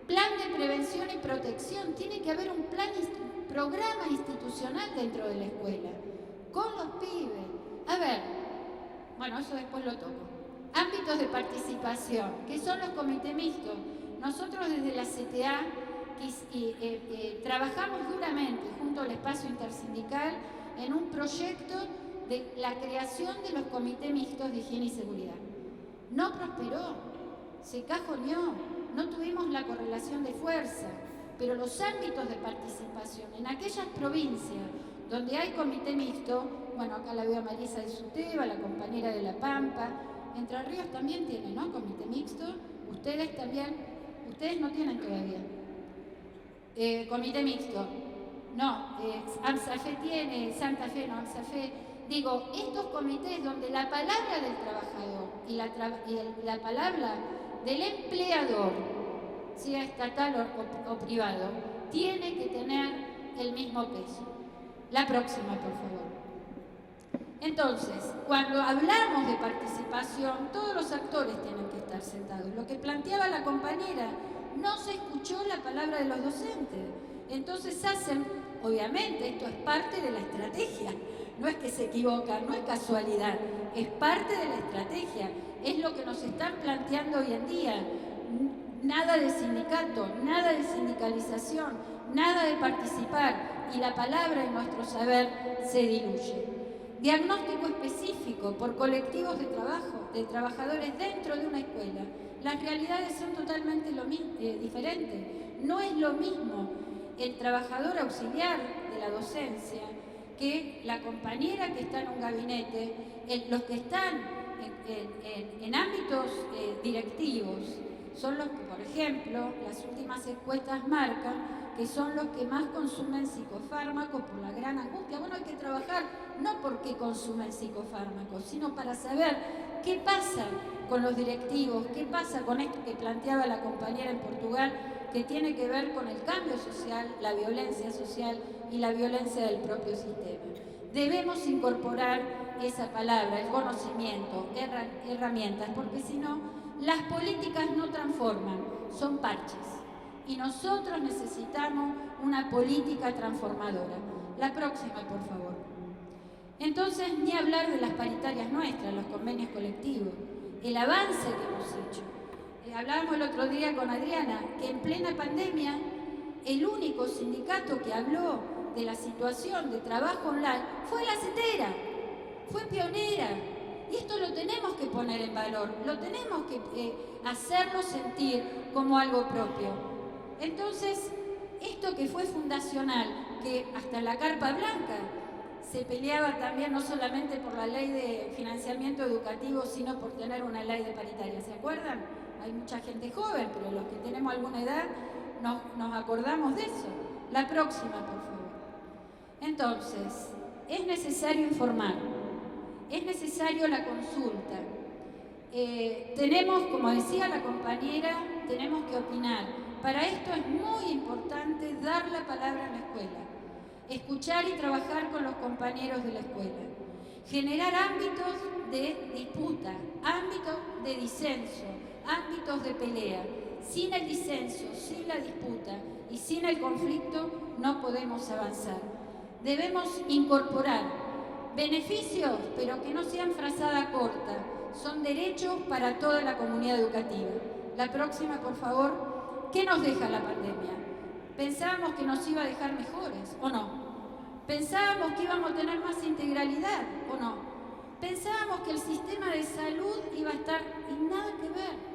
Plan de prevención y protección. Tiene que haber un programa institucional dentro de la escuela, con los pibes. A ver, bueno, eso después lo toco. Ámbitos de participación, que son los comités mixtos. Nosotros desde la CTA trabajamos duramente junto al espacio intersindical en un proyecto de la creación de los comités mixtos de higiene y seguridad. No prosperó, se cajoneó, no tuvimos la correlación de fuerza, pero los ámbitos de participación en aquellas provincias donde hay comité mixto, bueno, acá la veo a Marisa de Suteba, la compañera de La Pampa, Entre Ríos también tiene, ¿no? Comité mixto, ustedes también, ustedes no tienen todavía. Comité mixto, no, AMSAFE tiene, Santa Fe no, AMSAFE. Digo, estos comités donde la palabra del trabajador y la palabra del empleador, sea estatal o privado, tiene que tener el mismo peso. La próxima, por favor. Entonces, cuando hablamos de participación, todos los actores tienen que estar sentados. Lo que planteaba la compañera, no se escuchó la palabra de los docentes. Entonces hacen, obviamente, esto es parte de la estrategia. No es que se equivocan, no es casualidad, es parte de la estrategia. Es lo que nos están planteando hoy en día. Nada de sindicato, nada de sindicalización, nada de participar, y la palabra y nuestro saber se diluye. Diagnóstico específico por colectivos de trabajo, de trabajadores dentro de una escuela. Las realidades son totalmente diferentes. No es lo mismo el trabajador auxiliar de la docencia que la compañera que está en un gabinete, los que están en ámbitos directivos. Son los que, por ejemplo, las últimas encuestas marcan que son los que más consumen psicofármacos por la gran angustia. Bueno, hay que trabajar no porque consumen psicofármacos, sino para saber qué pasa con los directivos, qué pasa con esto que planteaba la compañera en Portugal, que tiene que ver con el cambio social, la violencia social y la violencia del propio sistema. Debemos incorporar esa palabra, el conocimiento, herramientas, porque si no, las políticas no transforman, son parches. Y nosotros necesitamos una política transformadora. La próxima, por favor. Entonces, ni hablar de las paritarias nuestras, los convenios colectivos, el avance que hemos hecho. Hablábamos el otro día con Adriana, que en plena pandemia, el único sindicato que habló de la situación de trabajo online fue la CETERA, fue pionera. Y esto lo tenemos que poner en valor, lo tenemos que hacerlo sentir como algo propio. Entonces, esto que fue fundacional, que hasta la Carpa Blanca se peleaba también no solamente por la ley de financiamiento educativo, sino por tener una ley de paritaria, ¿se acuerdan? Hay mucha gente joven, pero los que tenemos alguna edad nos acordamos de eso. La próxima, por favor. Entonces, es necesario informar, es necesario la consulta. Tenemos, como decía la compañera, tenemos que opinar. Para esto es muy importante dar la palabra en la escuela, escuchar y trabajar con los compañeros de la escuela, generar ámbitos de disputa, ámbitos de disenso, ámbitos de pelea. Sin el disenso, sin la disputa y sin el conflicto no podemos avanzar. Debemos incorporar beneficios, pero que no sean frazada corta. Son derechos para toda la comunidad educativa. La próxima, por favor. ¿Qué nos deja la pandemia? ¿Pensábamos que nos iba a dejar mejores o no? ¿Pensábamos que íbamos a tener más integralidad o no? ¿Pensábamos que el sistema de salud iba a estar y nada que ver?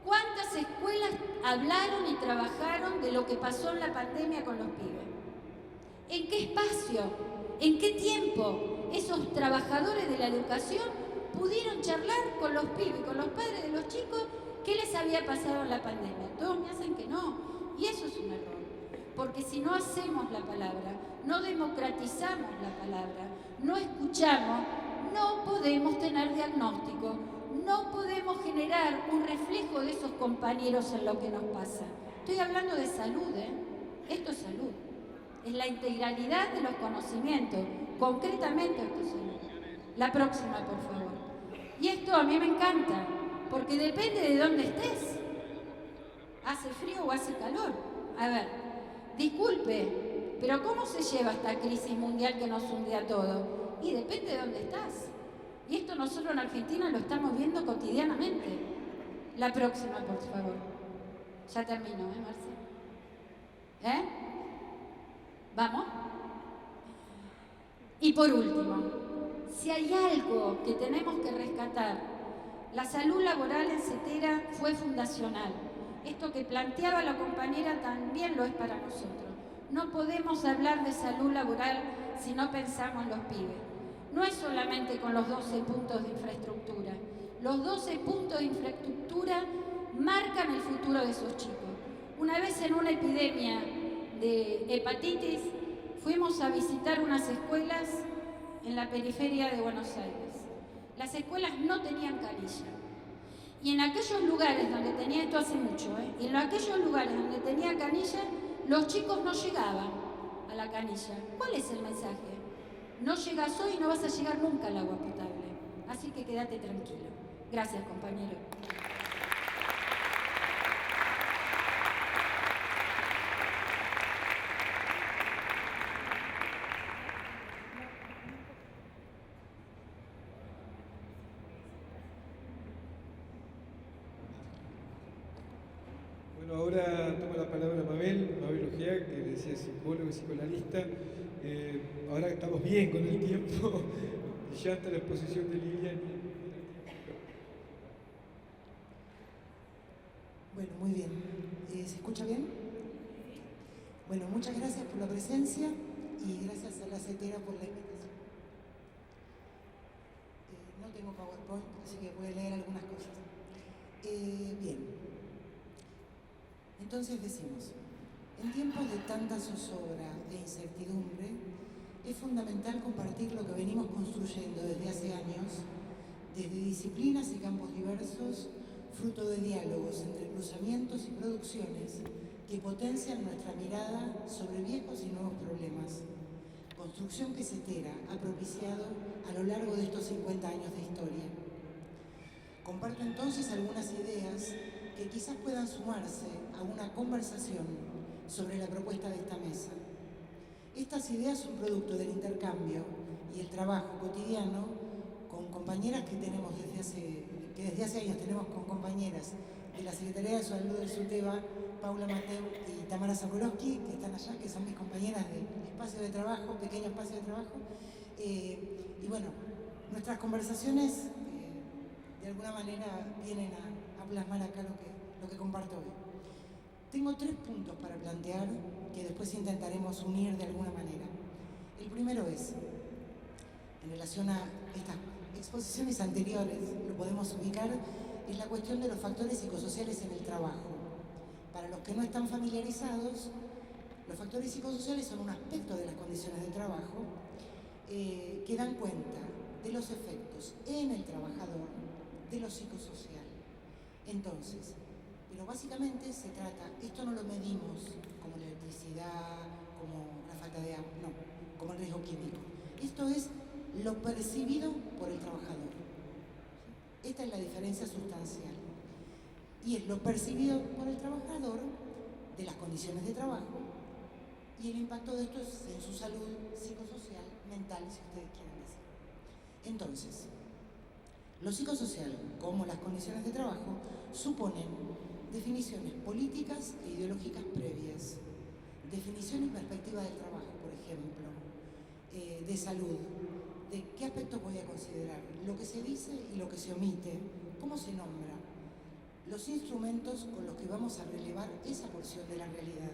¿Cuántas escuelas hablaron y trabajaron de lo que pasó en la pandemia con los pibes? ¿En qué espacio? ¿En qué tiempo esos trabajadores de la educación pudieron charlar con los pibes, con los padres de los chicos, qué les había pasado en la pandemia? Todos me hacen que no, y eso es un error, porque si no hacemos la palabra, no democratizamos la palabra, no escuchamos, no podemos tener diagnóstico, no podemos generar un reflejo de esos compañeros en lo que nos pasa. Estoy hablando de salud, Esto es salud, es la integralidad de los conocimientos, concretamente esto es salud. La próxima, por favor. Y esto a mí me encanta, porque depende de dónde estés. ¿Hace frío o hace calor? A ver, disculpe, pero ¿cómo se lleva esta crisis mundial que nos hunde a todos? Y depende de dónde estás. Y esto nosotros en Argentina lo estamos viendo cotidianamente. La próxima, por favor. Ya termino, Marce? ¿Vamos? Y por último, si hay algo que tenemos que rescatar, la salud laboral en CETERA fue fundacional. Esto que planteaba la compañera también lo es para nosotros. No podemos hablar de salud laboral si no pensamos en los pibes. No es solamente con los 12 puntos de infraestructura. Los 12 puntos de infraestructura marcan el futuro de esos chicos. Una vez en una epidemia de hepatitis, fuimos a visitar unas escuelas en la periferia de Buenos Aires. Las escuelas no tenían canilla. Y en aquellos lugares donde tenía, esto hace mucho, y en aquellos lugares donde tenía canilla, los chicos no llegaban a la canilla. ¿Cuál es el mensaje? No llegas hoy y no vas a llegar nunca al agua potable. Así que quédate tranquilo. Gracias, compañero. Bueno, ahora toma la palabra Mabel Ojea, que decía psicólogo y psicoanalista. Ahora estamos bien con el tiempo, ya está la exposición de Lilian. Bueno, muy bien. ¿Se escucha bien? Bueno, muchas gracias por la presencia y gracias a la CETERA por la invitación. No tengo PowerPoint, así que voy a leer algunas cosas. Bien. Entonces decimos, en tiempos de tanta zozobra e incertidumbre, es fundamental compartir lo que venimos construyendo desde hace años, desde disciplinas y campos diversos, fruto de diálogos entre cruzamientos y producciones que potencian nuestra mirada sobre viejos y nuevos problemas. Construcción que CETERA ha propiciado a lo largo de estos 50 años de historia. Comparto entonces algunas ideas que quizás puedan sumarse a una conversación sobre la propuesta de esta mesa. Estas ideas son producto del intercambio y el trabajo cotidiano con compañeras que desde hace años tenemos con compañeras de la Secretaría de Salud del SUTEBA, Paula Mateu y Tamara Zaporowski, que están allá, que son mis compañeras de espacio de trabajo, pequeño espacio de trabajo. Y bueno, nuestras conversaciones de alguna manera vienen a plasmar acá lo que comparto hoy. Tengo 3 puntos para plantear que después intentaremos unir de alguna manera. El primero es, en relación a estas exposiciones anteriores, lo podemos ubicar, es la cuestión de los factores psicosociales en el trabajo. Para los que no están familiarizados, Los factores psicosociales son un aspecto de las condiciones de trabajo que dan cuenta de los efectos en el trabajador de lo psicosocial. Entonces, pero básicamente se trata, esto no lo medimos como la electricidad, como la falta de agua, no, como el riesgo químico. Esto es lo percibido por el trabajador. Esta es la diferencia sustancial. Y es lo percibido por el trabajador de las condiciones de trabajo y el impacto de esto es en su salud psicosocial, mental, si ustedes quieren decir. Entonces, lo psicosocial, como las condiciones de trabajo, suponen definiciones políticas e ideológicas previas, definición y perspectiva del trabajo, por ejemplo, de salud, de qué aspectos voy a considerar, lo que se dice y lo que se omite, cómo se nombra, los instrumentos con los que vamos a relevar esa porción de la realidad,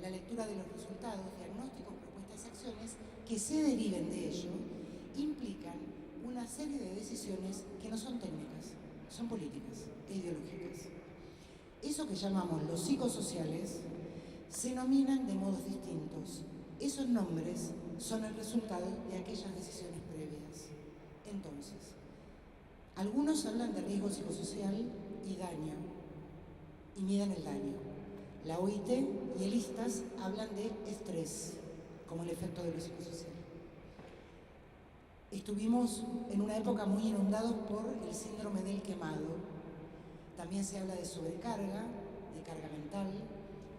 la lectura de los resultados, diagnósticos, propuestas y acciones que se deriven de ello, implican una serie de decisiones que no son técnicas, son políticas e ideológicas. Eso que llamamos los psicosociales se nominan de modos distintos. Esos nombres son el resultado de aquellas decisiones previas. Entonces, algunos hablan de riesgo psicosocial y daño, y miden el daño. La OIT y el ISTAS hablan de estrés, como el efecto de lo psicosocial. Estuvimos en una época muy inundados por el síndrome del quemado. También se habla de sobrecarga, de carga mental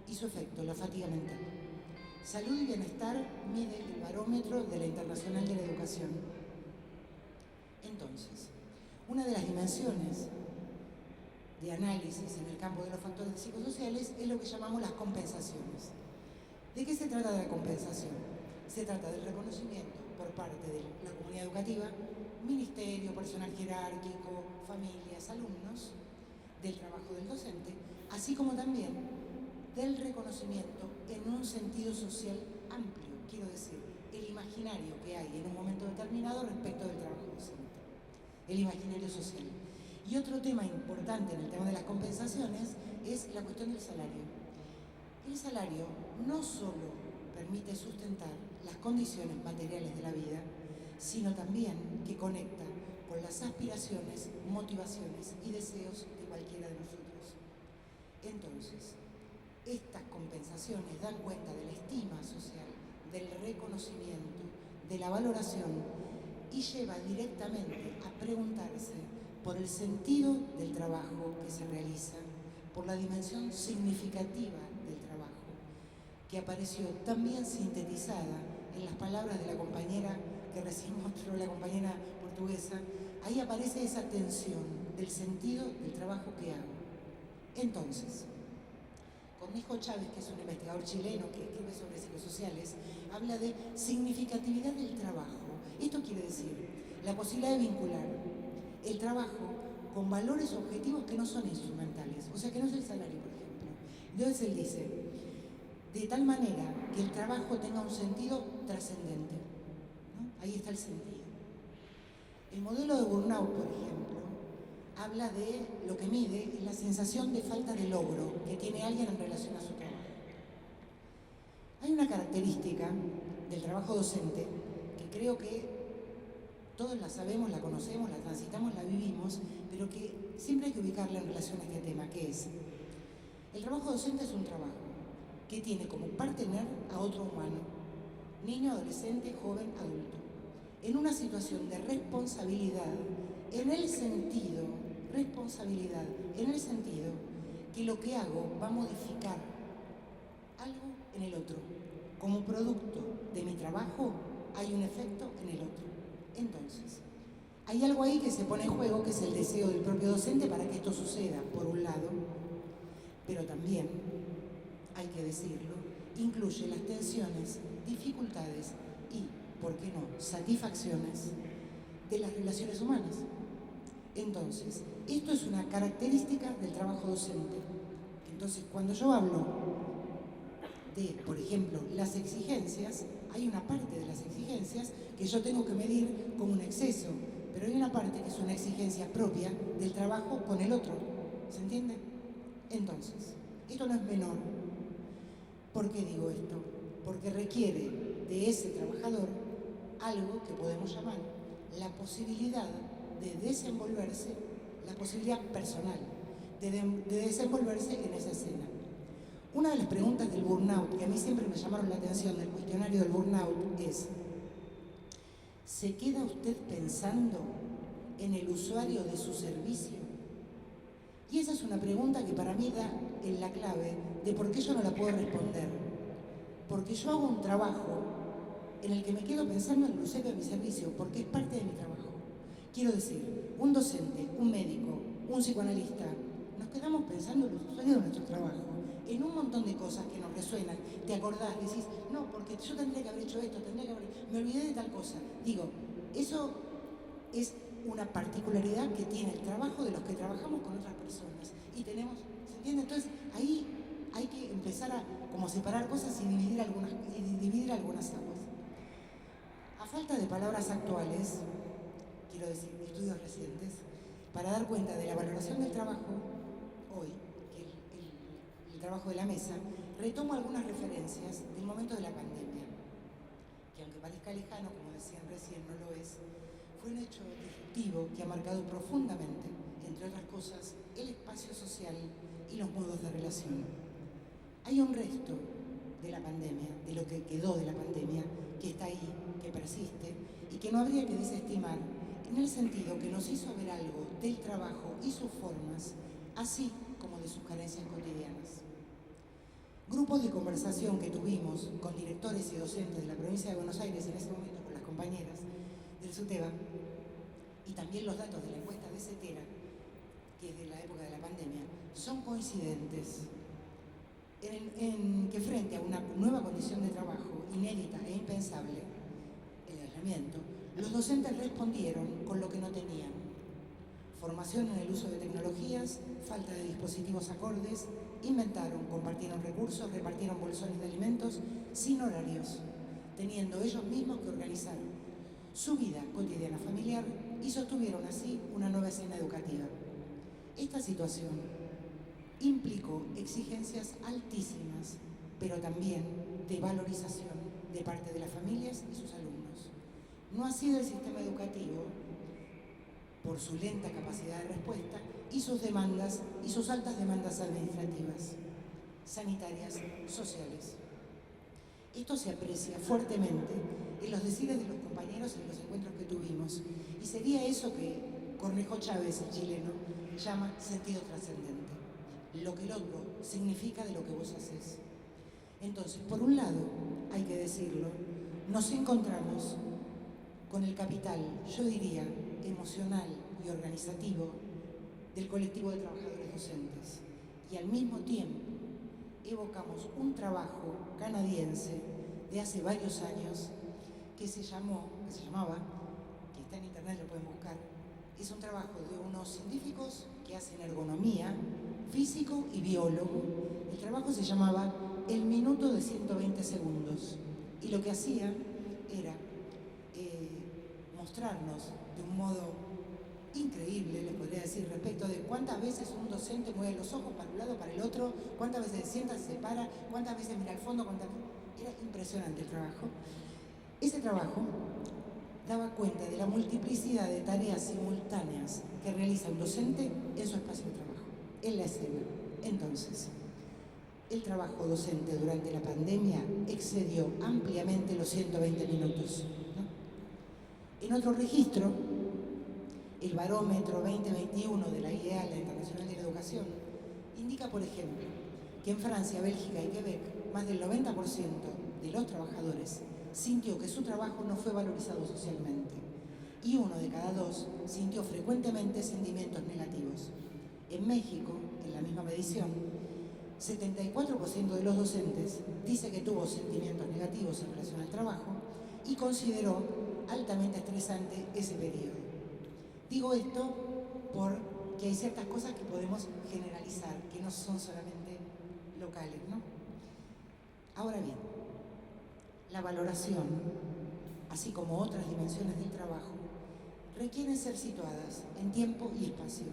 y su efecto, la fatiga mental. Salud y Bienestar mide el barómetro de la Internacional de la Educación. Entonces, una de las dimensiones de análisis en el campo de los factores psicosociales es lo que llamamos las compensaciones. ¿De qué se trata de la compensación? Se trata del reconocimiento por parte de la comunidad educativa, ministerio, personal jerárquico, familias, alumnos, del trabajo del docente, así como también del reconocimiento en un sentido social amplio, quiero decir, el imaginario que hay en un momento determinado respecto del trabajo docente, el imaginario social. Y otro tema importante en el tema de las compensaciones es la cuestión del salario. El salario no solo permite sustentar las condiciones materiales de la vida, sino también que conecta con las aspiraciones, motivaciones y deseos de cualquiera de nosotros. Entonces, estas compensaciones dan cuenta de la estima social, del reconocimiento, de la valoración y lleva directamente a preguntarse por el sentido del trabajo que se realiza, por la dimensión significativa del trabajo, que apareció también sintetizada en las palabras de la compañera que recién mostró, la compañera portuguesa. Ahí aparece esa tensión del sentido del trabajo que hago. Entonces, Cornejo Chávez, que es un investigador chileno que escribe sobre psicosociales, habla de significatividad del trabajo. Esto quiere decir la posibilidad de vincular el trabajo con valores objetivos que no son instrumentales, o sea, que no es el salario, por ejemplo. Entonces él dice, de tal manera que el trabajo tenga un sentido trascendente, ¿no? Ahí está el sentido. El modelo de Burnout, por ejemplo, habla de lo que mide la sensación de falta de logro que tiene alguien en relación a su trabajo. Hay una característica del trabajo docente que creo que todos la sabemos, la conocemos, la transitamos, la vivimos, pero que siempre hay que ubicarla en relación a este tema, que es, el trabajo docente es un trabajo que tiene como partener a otro humano, niño, adolescente, joven, adulto, en una situación de responsabilidad, en el sentido, que lo que hago va a modificar algo en el otro. Como producto de mi trabajo hay un efecto en el otro. Entonces, hay algo ahí que se pone en juego, que es el deseo del propio docente para que esto suceda, por un lado, pero también, hay que decirlo, incluye las tensiones, dificultades y, ¿por qué no?, satisfacciones de las relaciones humanas. Entonces, esto es una característica del trabajo docente. Entonces, cuando yo hablo de, por ejemplo, las exigencias, hay una parte de las exigencias que yo tengo que medir como un exceso, pero hay una parte que es una exigencia propia del trabajo con el otro. ¿Se entiende? Entonces, esto no es menor. ¿Por qué digo esto? porque requiere de ese trabajador algo que podemos llamar la posibilidad de desenvolverse, la posibilidad personal de desenvolverse en esa escena. Una de las preguntas del burnout, que a mí siempre me llamaron la atención del cuestionario del burnout, es: ¿se queda usted pensando en el usuario de su servicio? Y esa es una pregunta que para mí da en la clave de por qué yo no la puedo responder. Porque yo hago un trabajo en el que me quedo pensando en el usuario de mi servicio, porque es parte de mi trabajo. Quiero decir, un docente, un médico, un psicoanalista, nos quedamos pensando en el usuario de nuestro trabajo, en un montón de cosas que nos resuenan. Te acordás, decís, no, porque yo tendría que haber hecho esto, me olvidé de tal cosa. Digo, eso es una particularidad que tiene el trabajo de los que trabajamos con otras personas. Y tenemos, ¿se entiende? Entonces, ahí hay que empezar a como separar cosas y dividir algunas aguas. A falta de palabras actuales, quiero decir, estudios recientes, para dar cuenta de la valoración del trabajo, hoy, que el trabajo de la mesa, retomo algunas referencias del momento de la pandemia, que aunque parezca lejano, como decían recién, no lo es, fue un hecho disruptivo que ha marcado profundamente, entre otras cosas, el espacio social y los modos de relación. Hay un resto de la pandemia, de lo que quedó de la pandemia, que está ahí, que persiste y que no habría que desestimar, en el sentido que nos hizo ver algo del trabajo y sus formas, así como de sus carencias cotidianas. Grupos de conversación que tuvimos con directores y docentes de la provincia de Buenos Aires, en ese momento con las compañeras del SUTEBA, y también los datos de la encuesta de CETERA, que es de la época de la pandemia, son coincidentes en que frente a una nueva condición de trabajo inédita e impensable, el aislamiento, los docentes respondieron con lo que no tenían: formación en el uso de tecnologías, falta de dispositivos acordes, inventaron, compartieron recursos, repartieron bolsones de alimentos sin horarios, teniendo ellos mismos que organizar su vida cotidiana familiar y sostuvieron así una nueva escena educativa. Esta situación implicó exigencias altísimas, pero también de valorización de parte de las familias y sus alumnos. No ha sido el sistema educativo, por su lenta capacidad de respuesta y sus demandas y sus altas demandas administrativas, sanitarias, sociales. Esto se aprecia fuertemente en los decires de los compañeros en los encuentros que tuvimos, y sería eso que Cornejo Chávez, el chileno, llama sentido trascendente. Lo que el otro significa de lo que vos haces. Entonces, por un lado, hay que decirlo, nos encontramos con el capital, yo diría, emocional y organizativo del colectivo de trabajadores docentes, y al mismo tiempo evocamos un trabajo canadiense de hace varios años que se llamaba, que está en internet, lo pueden buscar, es un trabajo de unos científicos que hacen ergonomía, físico y biólogo. El trabajo se llamaba El Minuto de 120 Segundos, y lo que hacían era mostrarnos de un modo increíble, les podría decir, respecto de cuántas veces un docente mueve los ojos para un lado, para el otro, cuántas veces se sienta, se para, cuántas veces mira al fondo, Era impresionante el trabajo. Ese trabajo daba cuenta de la multiplicidad de tareas simultáneas que realiza un docente en su espacio de trabajo, en la escena. Entonces, el trabajo docente durante la pandemia excedió ampliamente los 120 minutos, ¿no? En otro registro, el barómetro 2021 de la IEA, la Internacional de la Educación, indica, por ejemplo, que en Francia, Bélgica y Quebec, más del 90% de los trabajadores sintió que su trabajo no fue valorizado socialmente, y 1 de cada 2 sintió frecuentemente sentimientos negativos. En México, en la misma medición, 74% de los docentes dice que tuvo sentimientos negativos en relación al trabajo y consideró altamente estresante ese periodo. Digo esto porque hay ciertas cosas que podemos generalizar, que no son solamente locales, ¿no? Ahora bien, la valoración, así como otras dimensiones del trabajo, requieren ser situadas en tiempo y espacio.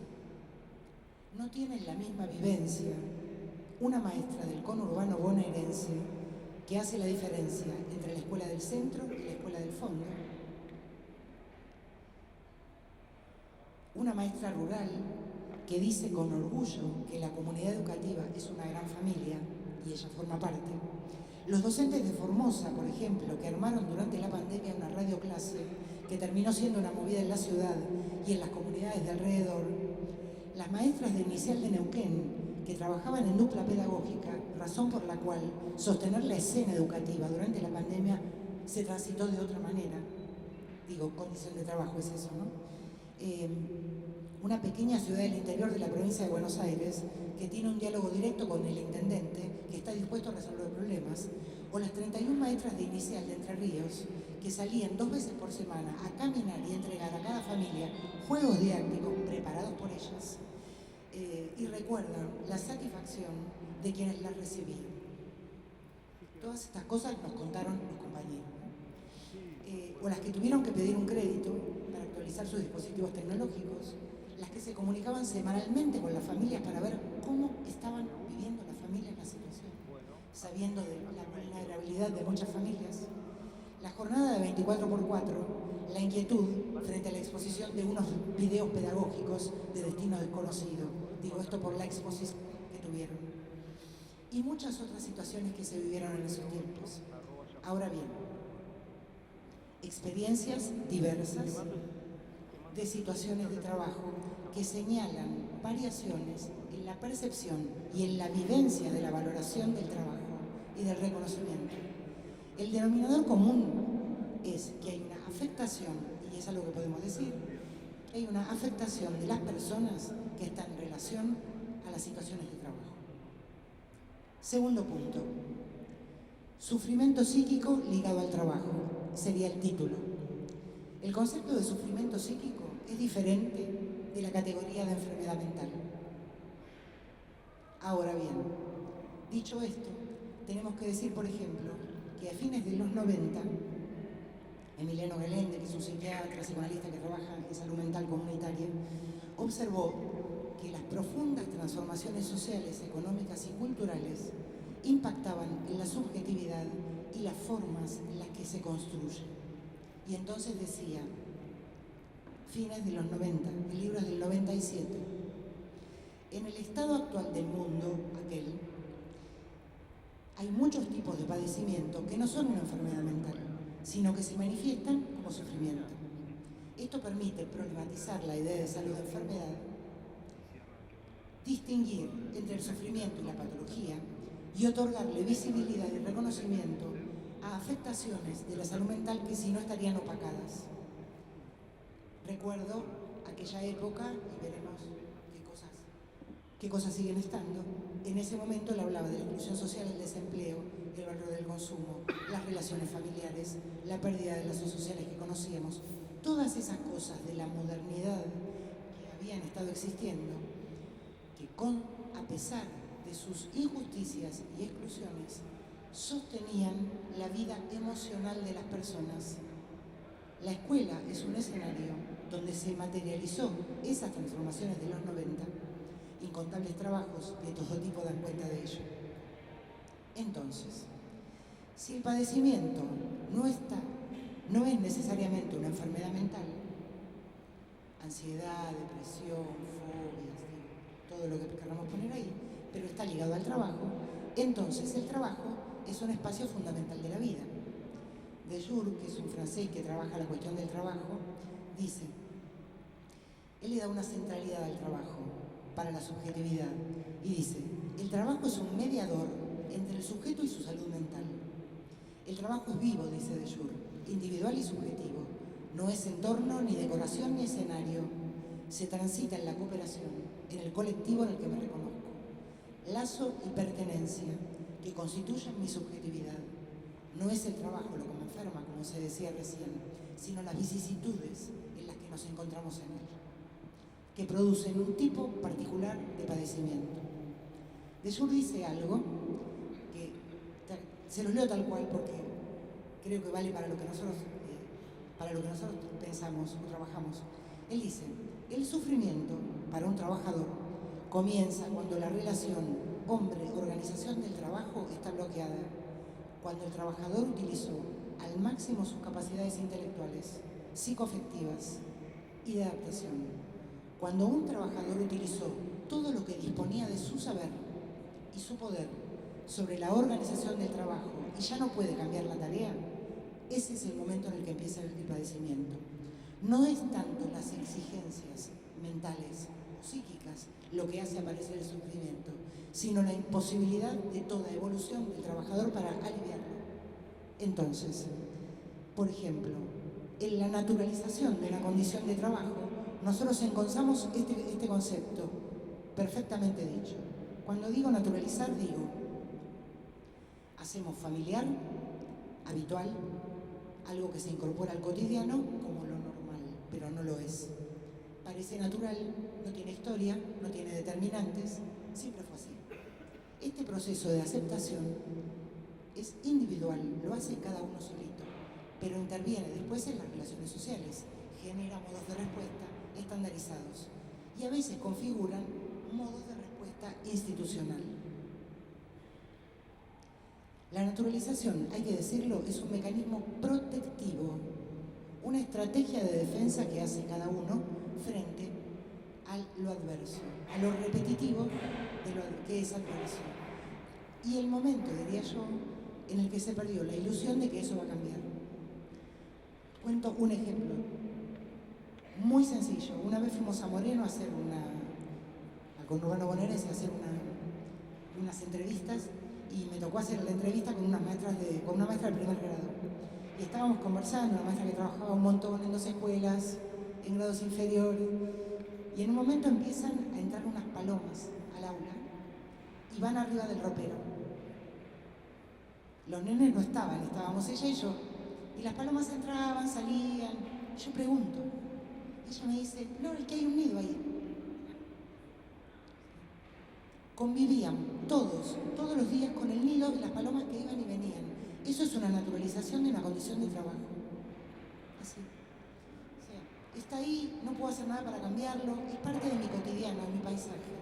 No tienen la misma vivencia una maestra del conurbano bonaerense que hace la diferencia entre la escuela del centro y la escuela del fondo. Una maestra rural que dice con orgullo que la comunidad educativa es una gran familia y ella forma parte. Los docentes de Formosa, por ejemplo, que armaron durante la pandemia una radioclase que terminó siendo una movida en la ciudad y en las comunidades de alrededor. Las maestras de Inicial de Neuquén, que trabajaban en dupla pedagógica, razón por la cual sostener la escena educativa durante la pandemia se transitó de otra manera. Digo, condición de trabajo es eso, ¿no? Una pequeña ciudad del interior de la provincia de Buenos Aires que tiene un diálogo directo con el intendente que está dispuesto a resolver problemas, o las 31 maestras de Inicial de Entre Ríos que salían 2 veces por semana a caminar y entregar a cada familia juegos didácticos preparados por ellas y recuerdan la satisfacción de quienes las recibían. Todas estas cosas nos contaron los compañeros. O las que tuvieron que pedir un crédito para actualizar sus dispositivos tecnológicos, las que se comunicaban semanalmente con las familias para ver cómo estaban viviendo las familias la situación, sabiendo de la vulnerabilidad de muchas familias. La jornada de 24x4, la inquietud frente a la exposición de unos videos pedagógicos de destino desconocido, digo esto por la exposición que tuvieron, y muchas otras situaciones que se vivieron en esos tiempos. Ahora bien, experiencias diversas de situaciones de trabajo que señalan variaciones en la percepción y en la vivencia de la valoración del trabajo y del reconocimiento. El denominador común es que hay una afectación, y es algo que podemos decir, hay una afectación de las personas que están en relación a las situaciones de trabajo. Segundo punto, sufrimiento psíquico ligado al trabajo, sería el título. El concepto de sufrimiento psíquico es diferente de la categoría de enfermedad mental. Ahora bien, dicho esto, tenemos que decir, por ejemplo, que a fines de los 90, Emiliano Galende, que es un psiquiatra, psicoanalista que trabaja en salud mental comunitaria, observó que las profundas transformaciones sociales, económicas y culturales impactaban en la subjetividad y las formas en las que se construye. Y entonces decía, fines de los 90, el libro es del 97, en el estado actual del mundo, hay muchos tipos de padecimiento que no son una enfermedad mental, sino que se manifiestan como sufrimiento. Esto permite problematizar la idea de salud de enfermedad, distinguir entre el sufrimiento y la patología y otorgarle visibilidad y reconocimiento a afectaciones de la salud mental que si no estarían opacadas. Recuerdo aquella época, y veremos qué cosas siguen estando. En ese momento él hablaba de la inclusión social, el desempleo, el valor del consumo, las relaciones familiares, la pérdida de lazos sociales que conocíamos. Todas esas cosas de la modernidad que habían estado existiendo, que a pesar de sus injusticias y exclusiones, sostenían la vida emocional de las personas. La escuela es un escenario donde se materializó esas transformaciones de los 90. Incontables trabajos de todo tipo dan cuenta de ello. Entonces, si el padecimiento no es necesariamente una enfermedad mental, ansiedad, depresión, fobias, todo lo que queramos poner ahí, pero está ligado al trabajo, entonces el trabajo es un espacio fundamental de la vida. De Jour, que es un francés que trabaja la cuestión del trabajo, dice, él le da una centralidad al trabajo para la subjetividad y dice, el trabajo es un mediador entre el sujeto y su salud mental. El trabajo es vivo, dice de Jour, individual y subjetivo. No es entorno, ni decoración, ni escenario. Se transita en la cooperación, en el colectivo en el que me reconozco. Lazo y pertenencia que constituyen mi subjetividad. No es el trabajo lo que me enferma, como se decía recién, sino las vicisitudes en las que nos encontramos en él, que producen un tipo particular de padecimiento. De Jour dice algo que se los leo tal cual porque creo que vale para lo que nosotros pensamos o trabajamos. Él dice, el sufrimiento para un trabajador comienza cuando la relación hombre-organización del trabajo está bloqueada, cuando el trabajador utilizó al máximo sus capacidades intelectuales, psicoafectivas y de adaptación. Cuando un trabajador utilizó todo lo que disponía de su saber y su poder sobre la organización del trabajo y ya no puede cambiar la tarea, ese es el momento en el que empieza el padecimiento. No es tanto las exigencias mentales o psíquicas lo que hace aparecer el sufrimiento, sino la imposibilidad de toda evolución del trabajador para aliviarlo. Entonces, por ejemplo, en la naturalización de la condición de trabajo, nosotros encontramos este concepto perfectamente dicho. Cuando digo naturalizar, digo, hacemos familiar, habitual, algo que se incorpora al cotidiano como lo normal, pero no lo es. Parece natural, no tiene historia, no tiene determinantes, siempre fue así. Este proceso de aceptación es individual, lo hace cada uno solito, pero interviene después en las relaciones sociales, genera modos de respuesta estandarizados y a veces configuran modos de respuesta institucional. La naturalización, hay que decirlo, es un mecanismo protectivo, una estrategia de defensa que hace cada uno frente a lo adverso, a lo repetitivo de lo que es adverso. Y el momento, diría yo, en el que se perdió la ilusión de que eso va a cambiar. Cuento un ejemplo muy sencillo. Una vez fuimos a Moreno a hacer con Urbano Bonaerense a hacer unas entrevistas y me tocó hacer la entrevista con una maestra del primer grado. Y estábamos conversando, una maestra que trabajaba un montón en 2 escuelas, en grados inferiores, y en un momento empiezan a entrar unas palomas al aula y van arriba del ropero. Los nenes no estaban, estábamos ella y yo, y las palomas entraban, salían. Yo pregunto, ella me dice, no, es que hay un nido ahí. Convivían todos los días con el nido y las palomas que iban y venían. Eso es una naturalización de una condición de trabajo. Así. O sea, está ahí, no puedo hacer nada para cambiarlo, es parte de mi cotidiano, de mi paisaje.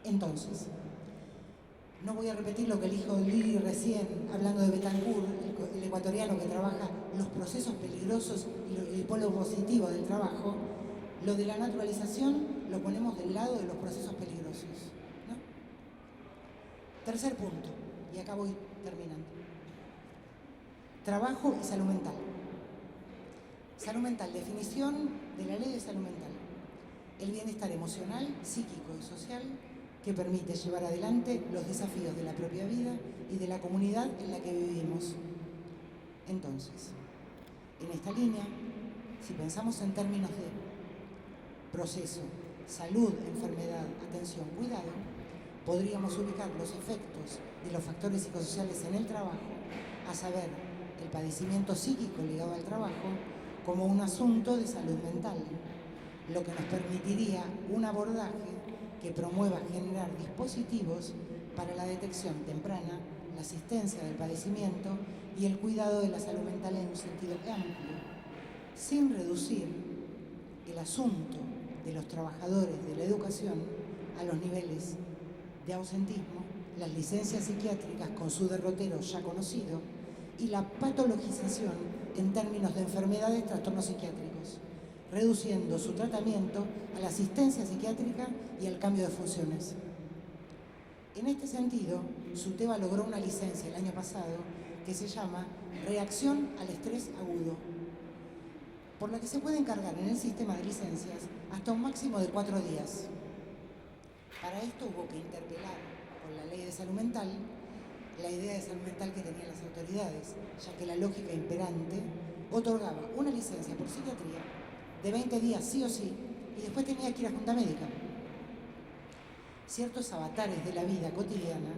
Entonces, no voy a repetir lo que dijo Lili recién, hablando de Betancourt, el ecuatoriano que trabaja los procesos peligrosos y el polo positivo del trabajo. Lo de la naturalización lo ponemos del lado de los procesos peligrosos, ¿no? Tercer punto, y acá voy terminando. Trabajo y salud mental. Salud mental, definición de la ley de salud mental. El bienestar emocional, psíquico y social que permite llevar adelante los desafíos de la propia vida y de la comunidad en la que vivimos. Entonces, en esta línea, si pensamos en términos de proceso, salud, enfermedad, atención, cuidado, podríamos ubicar los efectos de los factores psicosociales en el trabajo, a saber, el padecimiento psíquico ligado al trabajo, como un asunto de salud mental, lo que nos permitiría un abordaje que promueva generar dispositivos para la detección temprana, la asistencia del padecimiento y el cuidado de la salud mental en un sentido amplio, sin reducir el asunto de los trabajadores de la educación a los niveles de ausentismo, las licencias psiquiátricas con su derrotero ya conocido y la patologización en términos de enfermedades, trastornos psiquiátricos, reduciendo su tratamiento a la asistencia psiquiátrica y al cambio de funciones. En este sentido, SUTEBA logró una licencia el año pasado que se llama Reacción al Estrés Agudo, por la que se puede encargar en el sistema de licencias hasta un máximo de 4 días. Para esto hubo que interpelar con la ley de salud mental la idea de salud mental que tenían las autoridades, ya que la lógica imperante otorgaba una licencia por psiquiatría de 20 días sí o sí, y después tenía que ir a junta médica. Ciertos avatares de la vida cotidiana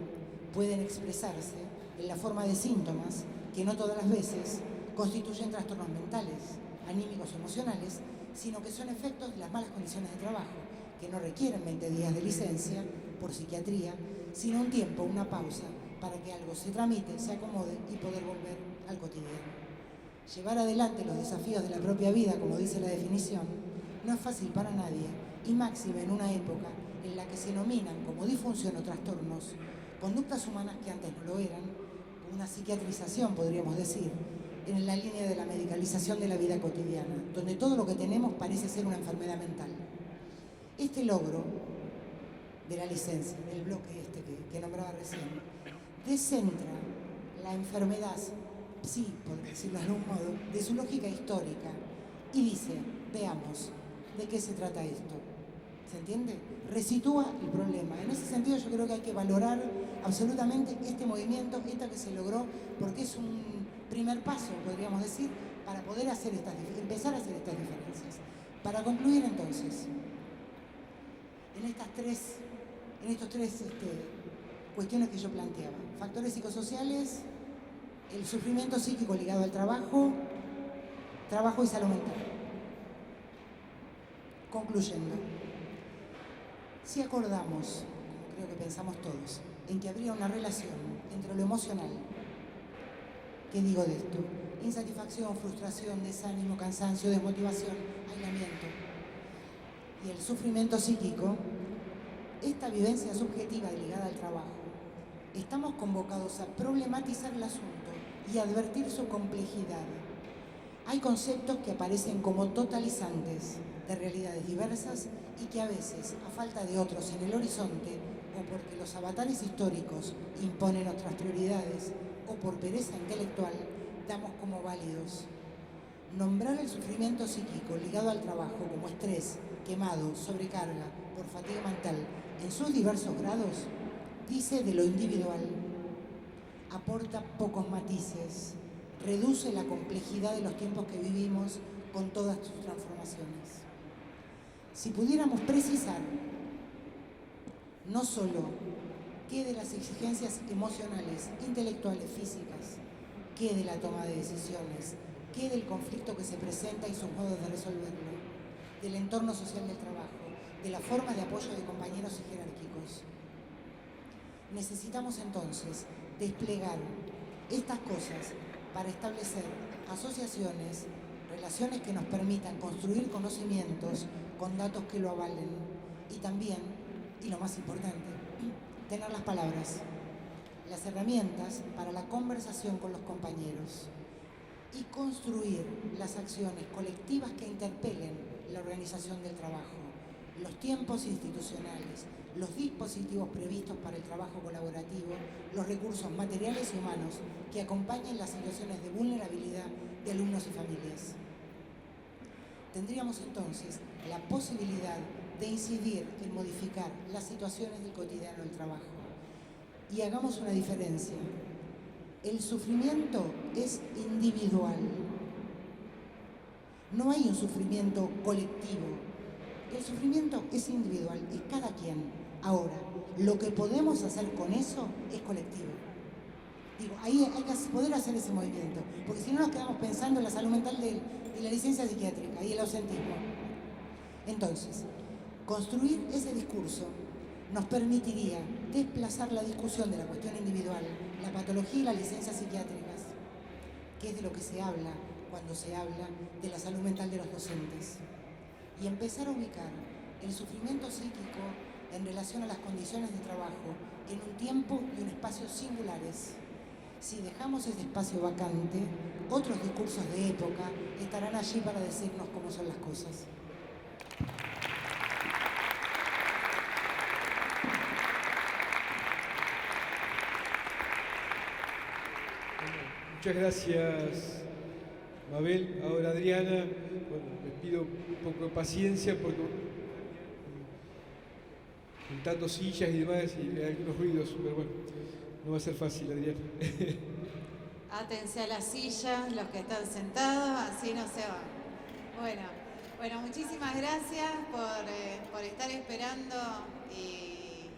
pueden expresarse en la forma de síntomas que no todas las veces constituyen trastornos mentales, anímicos o emocionales, sino que son efectos de las malas condiciones de trabajo, que no requieren 20 días de licencia por psiquiatría, sino un tiempo, una pausa, para que algo se tramite, se acomode y poder volver al cotidiano. Llevar adelante los desafíos de la propia vida, como dice la definición, no es fácil para nadie, y máxime en una época en la que se nominan como disfunción o trastornos conductas humanas que antes no lo eran, una psiquiatrización, podríamos decir, en la línea de la medicalización de la vida cotidiana, donde todo lo que tenemos parece ser una enfermedad mental. Este logro de la licencia, del bloque este que nombraba recién, descentra la enfermedad, sí, por decirlo de algún modo, de su lógica histórica y dice, veamos, ¿de qué se trata esto? ¿Se entiende? Resitúa el problema. En ese sentido yo creo que hay que valorar absolutamente este movimiento, esto que se logró, porque es un primer paso, podríamos decir, para poder empezar a hacer estas diferencias. Para concluir entonces, en estos tres cuestiones que yo planteaba, factores psicosociales, el sufrimiento psíquico ligado al trabajo y salud mental. Concluyendo, si acordamos, como creo que pensamos todos, en que habría una relación entre lo emocional, ¿qué digo de esto? Insatisfacción, frustración, desánimo, cansancio, desmotivación, aislamiento, y el sufrimiento psíquico, esta vivencia subjetiva ligada al trabajo, estamos convocados a problematizar el asunto y advertir su complejidad. Hay conceptos que aparecen como totalizantes de realidades diversas y que a veces, a falta de otros en el horizonte, o porque los avatares históricos imponen otras prioridades, o por pereza intelectual, damos como válidos. Nombrar el sufrimiento psíquico ligado al trabajo como estrés, quemado, sobrecarga, por fatiga mental, en sus diversos grados, dice de lo individual, aporta pocos matices, reduce la complejidad de los tiempos que vivimos con todas sus transformaciones. Si pudiéramos precisar no solo qué de las exigencias emocionales, intelectuales, físicas, qué de la toma de decisiones, qué del conflicto que se presenta y sus modos de resolverlo, del entorno social del trabajo, de la forma de apoyo de compañeros y jerárquicos. Necesitamos entonces desplegar estas cosas para establecer asociaciones, relaciones que nos permitan construir conocimientos con datos que lo avalen y también, y lo más importante, tener las palabras, las herramientas para la conversación con los compañeros y construir las acciones colectivas que interpelen la organización del trabajo, los tiempos institucionales, los dispositivos previstos para el trabajo colaborativo, los recursos materiales y humanos que acompañen las situaciones de vulnerabilidad de alumnos y familias. Tendríamos entonces la posibilidad de incidir en modificar las situaciones del cotidiano del trabajo. Y hagamos una diferencia. El sufrimiento es individual. No hay un sufrimiento colectivo. El sufrimiento es individual, es cada quien. Ahora, lo que podemos hacer con eso es colectivo. Digo, ahí hay que poder hacer ese movimiento, porque si no nos quedamos pensando en la salud mental de la licencia psiquiátrica y el ausentismo. Entonces, construir ese discurso nos permitiría desplazar la discusión de la cuestión individual, la patología y las licencias psiquiátricas, que es de lo que se habla cuando se habla de la salud mental de los docentes, y empezar a ubicar el sufrimiento psíquico en relación a las condiciones de trabajo en un tiempo y un espacio singulares. Si dejamos ese espacio vacante, otros discursos de época estarán allí para decirnos cómo son las cosas. Muchas gracias, Mabel. Ahora Adriana, bueno, les pido un poco de paciencia porque juntando sillas y demás y hay algunos ruidos, pero bueno, no va a ser fácil, Adriana. Átense a las sillas, los que están sentados, así no se van. Bueno, muchísimas gracias por estar esperando y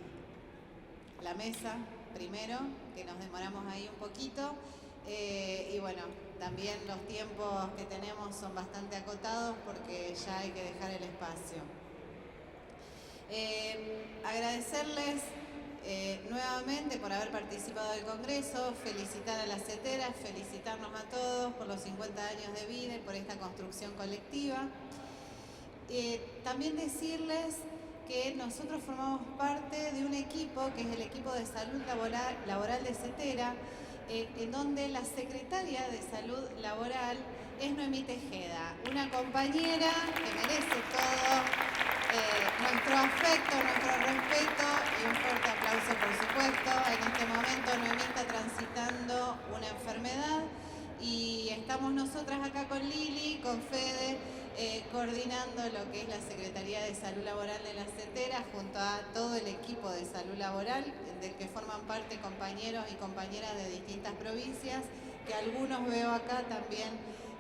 la mesa primero, que nos demoramos ahí un poquito. Y bueno, también los tiempos que tenemos son bastante acotados porque ya hay que dejar el espacio. Agradecerles nuevamente por haber participado del Congreso, felicitar a las CETERAS, felicitarnos a todos por los 50 años de vida y por esta construcción colectiva. También decirles que nosotros formamos parte de un equipo que es el equipo de salud laboral de CETERA, en donde la secretaria de Salud Laboral es Noemí Tejeda, una compañera que merece todo nuestro afecto, nuestro respeto y un fuerte aplauso, por supuesto. En este momento Noemí está transitando una enfermedad y estamos nosotras acá con Lili, con Fede, coordinando lo que es la Secretaría de Salud Laboral de la CETERA junto a todo el equipo de salud laboral, del que forman parte compañeros y compañeras de distintas provincias, que algunos veo acá también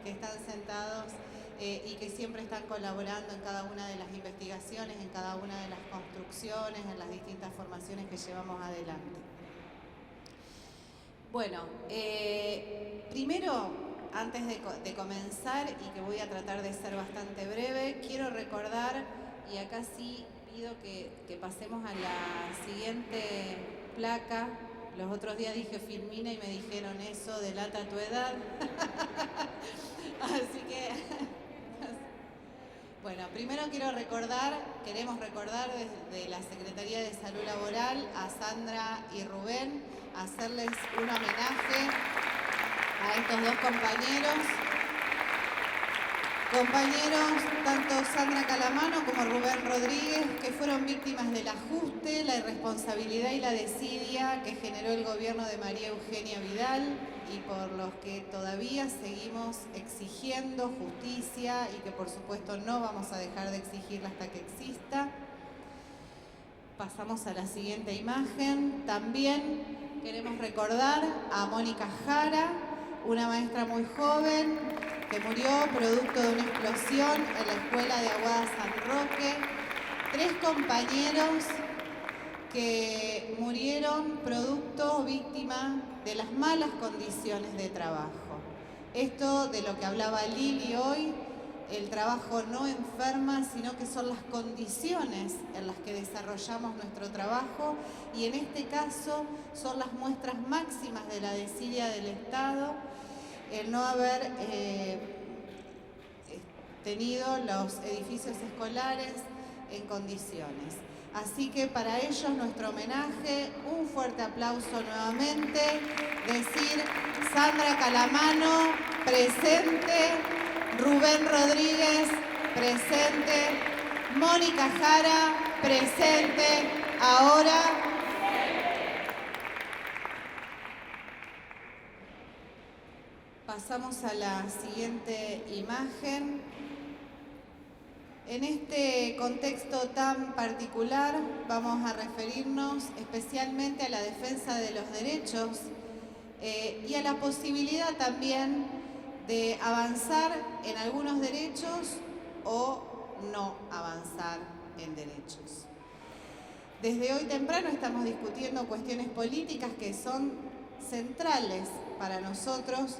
que están sentados y que siempre están colaborando en cada una de las investigaciones, en cada una de las construcciones, en las distintas formaciones que llevamos adelante. Bueno, primero, antes de comenzar, y que voy a tratar de ser bastante breve, quiero recordar, y acá sí pido que pasemos a la siguiente placa. Los otros días dije Filmina y me dijeron eso, delata tu edad. Así que, bueno, primero queremos recordar desde la Secretaría de Salud Laboral a Sandra y Rubén, hacerles un homenaje a estos dos compañeros, tanto Sandra Calamano como Rubén Rodríguez, que fueron víctimas del ajuste, la irresponsabilidad y la desidia que generó el gobierno de María Eugenia Vidal y por los que todavía seguimos exigiendo justicia y que por supuesto no vamos a dejar de exigirla hasta que exista. Pasamos a la siguiente imagen. También queremos recordar a Mónica Jara, una maestra muy joven que murió producto de una explosión en la Escuela de Aguada San Roque. 3 compañeros que murieron producto, víctima de las malas condiciones de trabajo. Esto de lo que hablaba Lili hoy, el trabajo no enferma, sino que son las condiciones en las que desarrollamos nuestro trabajo, y en este caso son las muestras máximas de la desidia del Estado, el no haber tenido los edificios escolares en condiciones. Así que para ellos nuestro homenaje, un fuerte aplauso nuevamente, decir Sandra Calamano, presente, Rubén Rodríguez, presente, Mónica Jara, presente, ahora. Pasamos a la siguiente imagen. En este contexto tan particular vamos a referirnos especialmente a la defensa de los derechos y a la posibilidad también de avanzar en algunos derechos o no avanzar en derechos. Desde hoy temprano estamos discutiendo cuestiones políticas que son centrales para nosotros.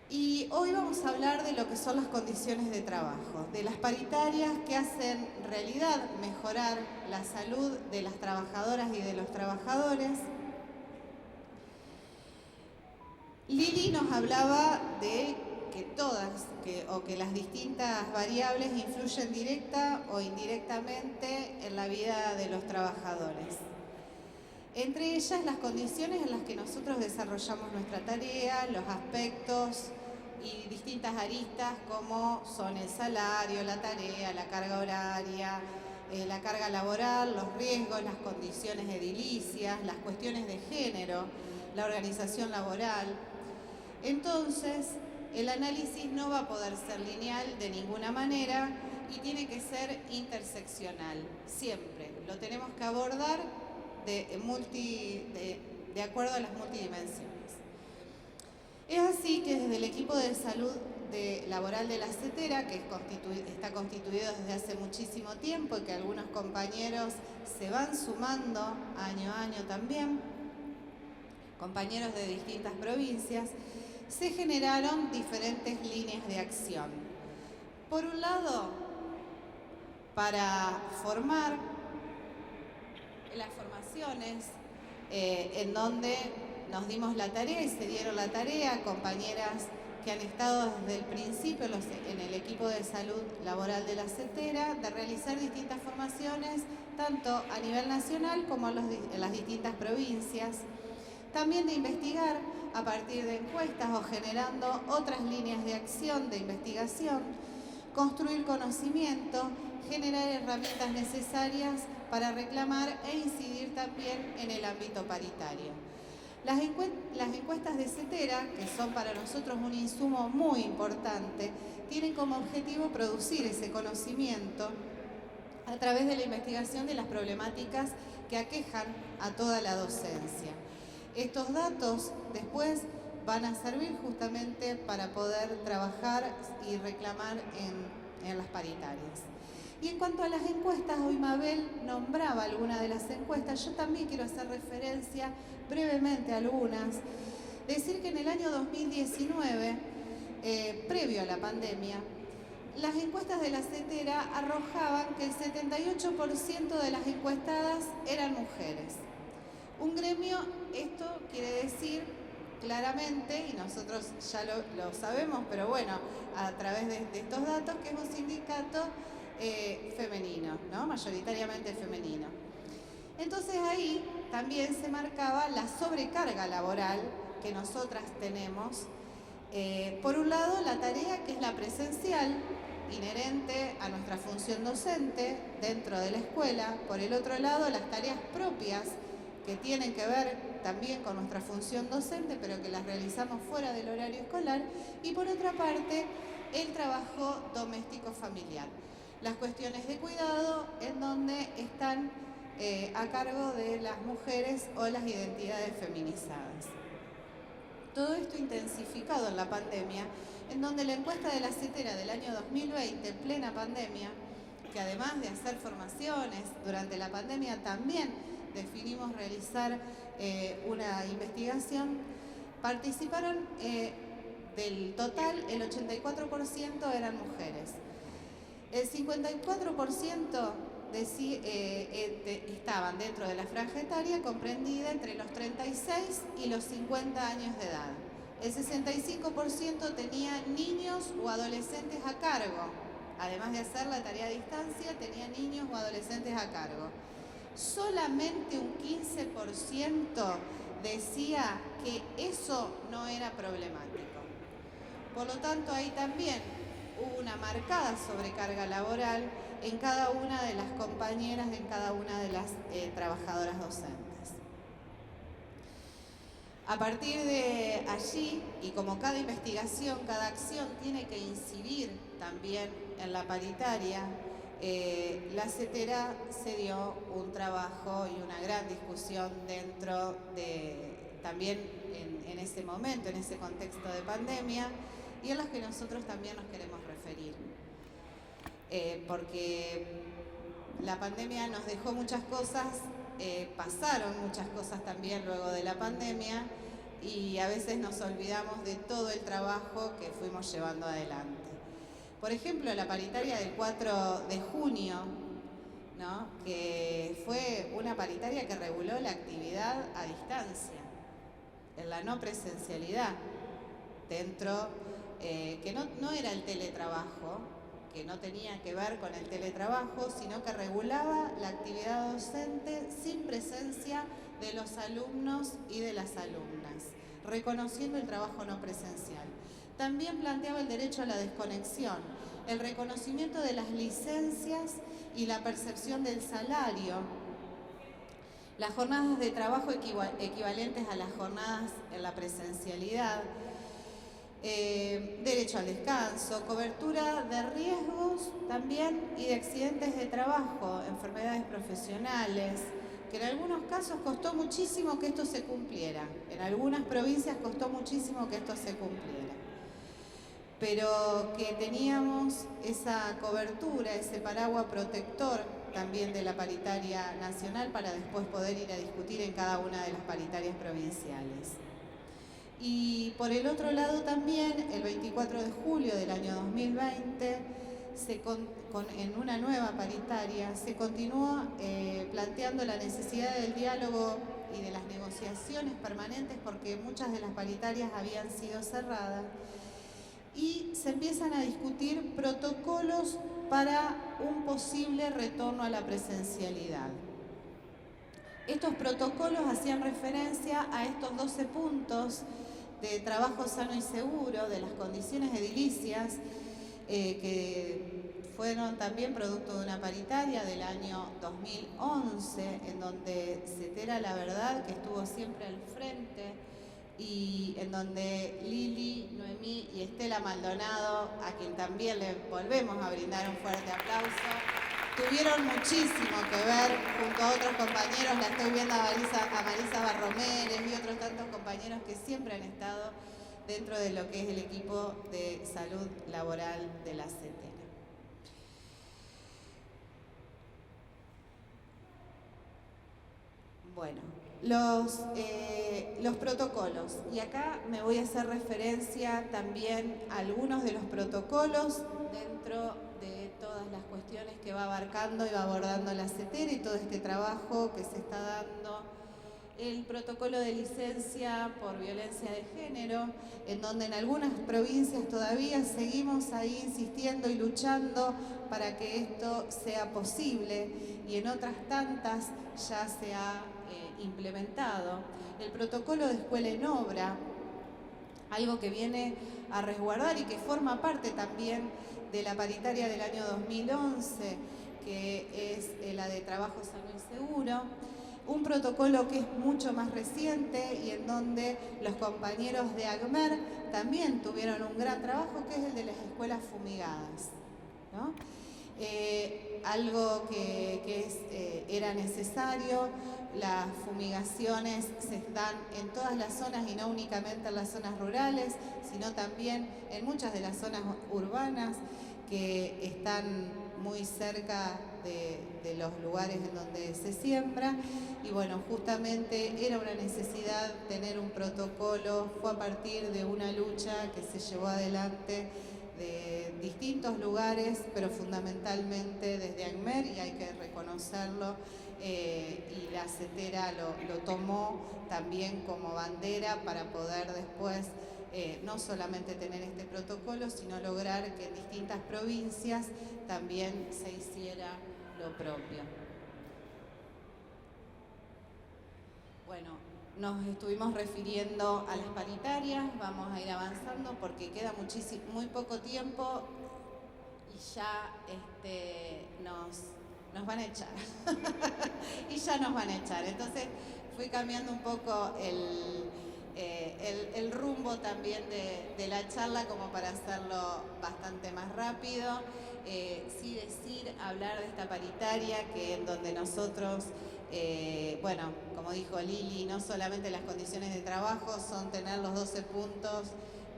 Y hoy vamos a hablar de lo que son las condiciones de trabajo, de las paritarias que hacen realidad mejorar la salud de las trabajadoras y de los trabajadores. Lili nos hablaba de que las distintas variables influyen directa o indirectamente en la vida de los trabajadores. Entre ellas, las condiciones en las que nosotros desarrollamos nuestra tarea, los aspectos y distintas aristas como son el salario, la tarea, la carga horaria, la carga laboral, los riesgos, las condiciones edilicias, las cuestiones de género, la organización laboral. Entonces, el análisis no va a poder ser lineal de ninguna manera y tiene que ser interseccional, siempre. Lo tenemos que abordar de acuerdo a las multidimensiones. Es así que desde el equipo de salud laboral de la CETERA, que está constituido desde hace muchísimo tiempo y que algunos compañeros se van sumando año a año también, compañeros de distintas provincias, se generaron diferentes líneas de acción. Por un lado, para formar las formaciones en donde nos dimos la tarea y se dieron la tarea, compañeras que han estado desde el principio en el equipo de salud laboral de la CETERA, de realizar distintas formaciones, tanto a nivel nacional como en las distintas provincias, También de investigar a partir de encuestas o generando otras líneas de acción de investigación, construir conocimiento, generar herramientas necesarias para reclamar e incidir también en el ámbito paritario. Las encuestas de CETERA, que son para nosotros un insumo muy importante, tienen como objetivo producir ese conocimiento a través de la investigación de las problemáticas que aquejan a toda la docencia. Estos datos después van a servir justamente para poder trabajar y reclamar en las paritarias. Y en cuanto a las encuestas, hoy Mabel nombraba algunas de las encuestas, yo también quiero hacer referencia brevemente a algunas. Decir que en el año 2019, previo a la pandemia, las encuestas de la CETERA arrojaban que el 78% de las encuestadas eran mujeres. Un gremio, esto quiere decir claramente, y nosotros ya lo sabemos, pero bueno, a través de estos datos, que es un sindicato femenino, ¿no? Mayoritariamente femenino. Entonces ahí también se marcaba la sobrecarga laboral que nosotras tenemos. Por un lado, la tarea que es la presencial, inherente a nuestra función docente dentro de la escuela. Por el otro lado, las tareas propias que tienen que ver también con nuestra función docente, pero que las realizamos fuera del horario escolar. Y por otra parte, el trabajo doméstico familiar. Las cuestiones de cuidado en donde están a cargo de las mujeres o las identidades feminizadas. Todo esto intensificado en la pandemia, en donde la encuesta de la CETERA del año 2020, en plena pandemia, que además de hacer formaciones durante la pandemia, también definimos realizar una investigación, participaron del total, el 84% eran mujeres. El 54% estaban dentro de la franja etaria comprendida entre los 36 y los 50 años de edad. El 65% tenía niños o adolescentes a cargo. Además de hacer la tarea a distancia, tenía niños o adolescentes a cargo. Solamente un 15% decía que eso no era problemático. Por lo tanto, ahí también hubo una marcada sobrecarga laboral en cada una de las compañeras, en cada una de las trabajadoras docentes. A partir de allí, y como cada investigación, cada acción tiene que incidir también en la paritaria, la CETERA se dio un trabajo y una gran discusión dentro de, también en ese momento, en ese contexto de pandemia, y en los que nosotros también nos queremos referir. Porque la pandemia nos dejó muchas cosas, pasaron muchas cosas también luego de la pandemia, y a veces nos olvidamos de todo el trabajo que fuimos llevando adelante. Por ejemplo, la paritaria del 4 de junio, ¿no? Que fue una paritaria que reguló la actividad a distancia, en la no presencialidad, dentro, que no era el teletrabajo, que no tenía que ver con el teletrabajo, sino que regulaba la actividad docente sin presencia de los alumnos y de las alumnas, reconociendo el trabajo no presencial. También planteaba el derecho a la desconexión, el reconocimiento de las licencias y la percepción del salario, las jornadas de trabajo equivalentes a las jornadas en la presencialidad, derecho al descanso, cobertura de riesgos también y de accidentes de trabajo, enfermedades profesionales, que en algunos casos costó muchísimo que esto se cumpliera, en algunas provincias costó muchísimo que esto se cumpliera, pero que teníamos esa cobertura, ese paraguas protector también de la paritaria nacional para después poder ir a discutir en cada una de las paritarias provinciales. Y por el otro lado también, el 24 de julio del año 2020, en una nueva paritaria, se continuó planteando la necesidad del diálogo y de las negociaciones permanentes, porque muchas de las paritarias habían sido cerradas, y se empiezan a discutir protocolos para un posible retorno a la presencialidad. Estos protocolos hacían referencia a estos 12 puntos de trabajo sano y seguro, de las condiciones edilicias, que fueron también producto de una paritaria del año 2011, en donde Cetera, la verdad, que estuvo siempre al frente, y en donde Lili, Noemí y Estela Maldonado, a quien también le volvemos a brindar un fuerte aplauso, tuvieron muchísimo que ver junto a otros compañeros. La estoy viendo a Marisa Barromeres y otros tantos compañeros que siempre han estado dentro de lo que es el equipo de salud laboral de la Cetera. Bueno, los protocolos, y acá me voy a hacer referencia también a algunos de los protocolos dentro de todas las cuestiones que va abarcando y va abordando la Cetera y todo este trabajo que se está dando. El protocolo de licencia por violencia de género, en donde en algunas provincias todavía seguimos ahí insistiendo y luchando para que esto sea posible, y en otras tantas ya se ha implementado. El protocolo de escuela en obra, algo que viene a resguardar y que forma parte también de la paritaria del año 2011, que es la de trabajo sano y seguro. Un protocolo que es mucho más reciente y en donde los compañeros de ACMER también tuvieron un gran trabajo, que es el de las escuelas fumigadas, ¿no? Algo que era necesario. Las fumigaciones se dan en todas las zonas y no únicamente en las zonas rurales, sino también en muchas de las zonas urbanas que están muy cerca de los lugares en donde se siembra. Y bueno, justamente era una necesidad tener un protocolo. Fue a partir de una lucha que se llevó adelante de distintos lugares, pero fundamentalmente desde ACMER, y hay que reconocerlo, y la Cetera lo tomó también como bandera para poder después no solamente tener este protocolo, sino lograr que en distintas provincias también se hiciera lo propio. Bueno, nos estuvimos refiriendo a las paritarias, vamos a ir avanzando porque queda muy poco tiempo y ya nos van a echar. Y ya nos van a echar. Entonces fui cambiando un poco el rumbo también de la charla, como para hacerlo bastante más rápido. Sí hablar de esta paritaria, que en donde nosotros, bueno, como dijo Lili, no solamente las condiciones de trabajo son tener los 12 puntos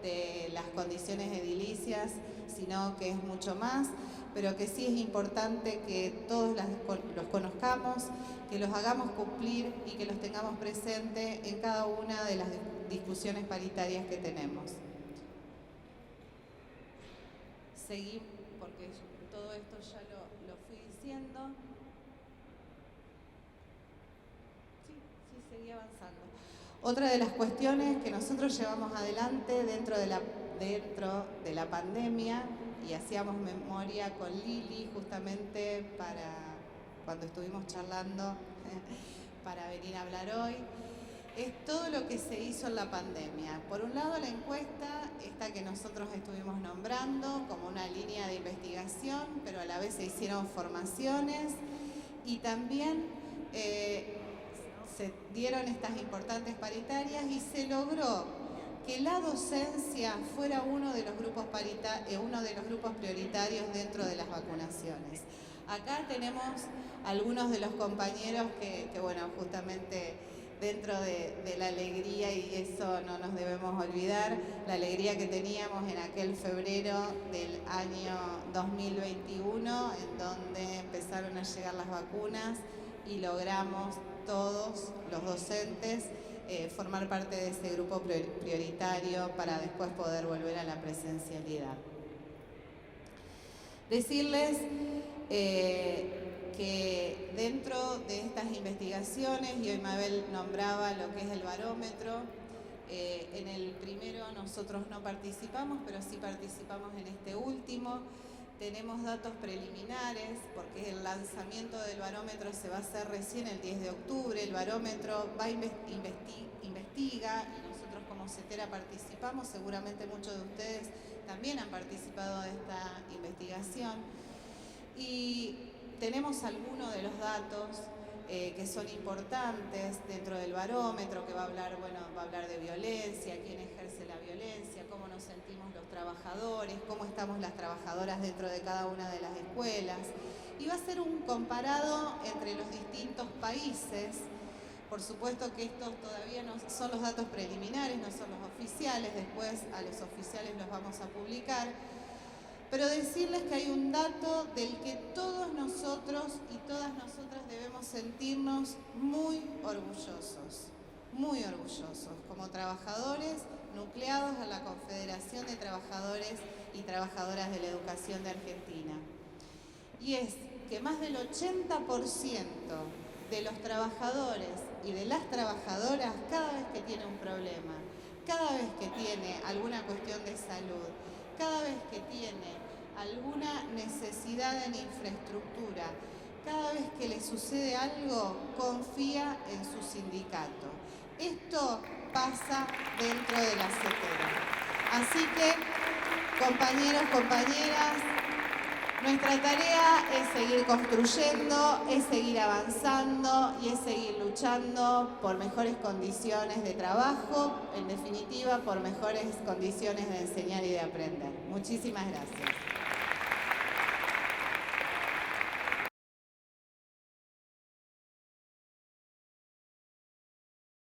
de las condiciones edilicias, sino que es mucho más, pero que sí es importante que todos los conozcamos, que los hagamos cumplir y que los tengamos presentes en cada una de las discusiones paritarias que tenemos. Seguí, porque todo esto ya lo fui diciendo. Sí, seguí avanzando. Otra de las cuestiones que nosotros llevamos adelante dentro de la pandemia, y hacíamos memoria con Lili justamente para cuando estuvimos charlando para venir a hablar hoy, es todo lo que se hizo en la pandemia. Por un lado, la encuesta, esta que nosotros estuvimos nombrando como una línea de investigación, pero a la vez se hicieron formaciones, y también se dieron estas importantes paritarias y se logró que la docencia fuera uno de los grupos prioritarios dentro de las vacunaciones. Acá tenemos algunos de los compañeros que bueno, justamente dentro de la alegría, y eso no nos debemos olvidar, la alegría que teníamos en aquel febrero del año 2021, en donde empezaron a llegar las vacunas y logramos todos los docentes formar parte de ese grupo prioritario para después poder volver a la presencialidad. Decirles que dentro de estas investigaciones, y hoy Mabel nombraba lo que es el barómetro, en el primero nosotros no participamos, pero sí participamos en este último, tenemos datos preliminares, porque el lanzamiento del barómetro se va a hacer recién el 10 de octubre. El barómetro investiga y nosotros como CETERA participamos. Seguramente muchos de ustedes también han participado de esta investigación. Y tenemos algunos de los datos que son importantes dentro del barómetro, que va a hablar, bueno, va a hablar de violencia, quién ejerce la violencia, cómo nos sentimos los trabajadores, cómo estamos las trabajadoras dentro de cada una de las escuelas. Y va a ser un comparado entre los distintos países. Por supuesto que estos todavía no son los datos preliminares, no son los oficiales, después a los oficiales los vamos a publicar. Pero decirles que hay un dato del que todos nosotros y todas nosotras debemos sentirnos muy orgullosos como trabajadores nucleados a la Confederación de Trabajadores y Trabajadoras de la Educación de Argentina. Y es que más del 80% de los trabajadores y de las trabajadoras, cada vez que tiene un problema, cada vez que tiene alguna cuestión de salud, cada vez que tiene alguna necesidad en infraestructura, cada vez que le sucede algo, confía en su sindicato. Esto pasa dentro de la CETERA. Así que, compañeros, compañeras, nuestra tarea es seguir construyendo, es seguir avanzando y es seguir luchando por mejores condiciones de trabajo, en definitiva, por mejores condiciones de enseñar y de aprender. Muchísimas gracias.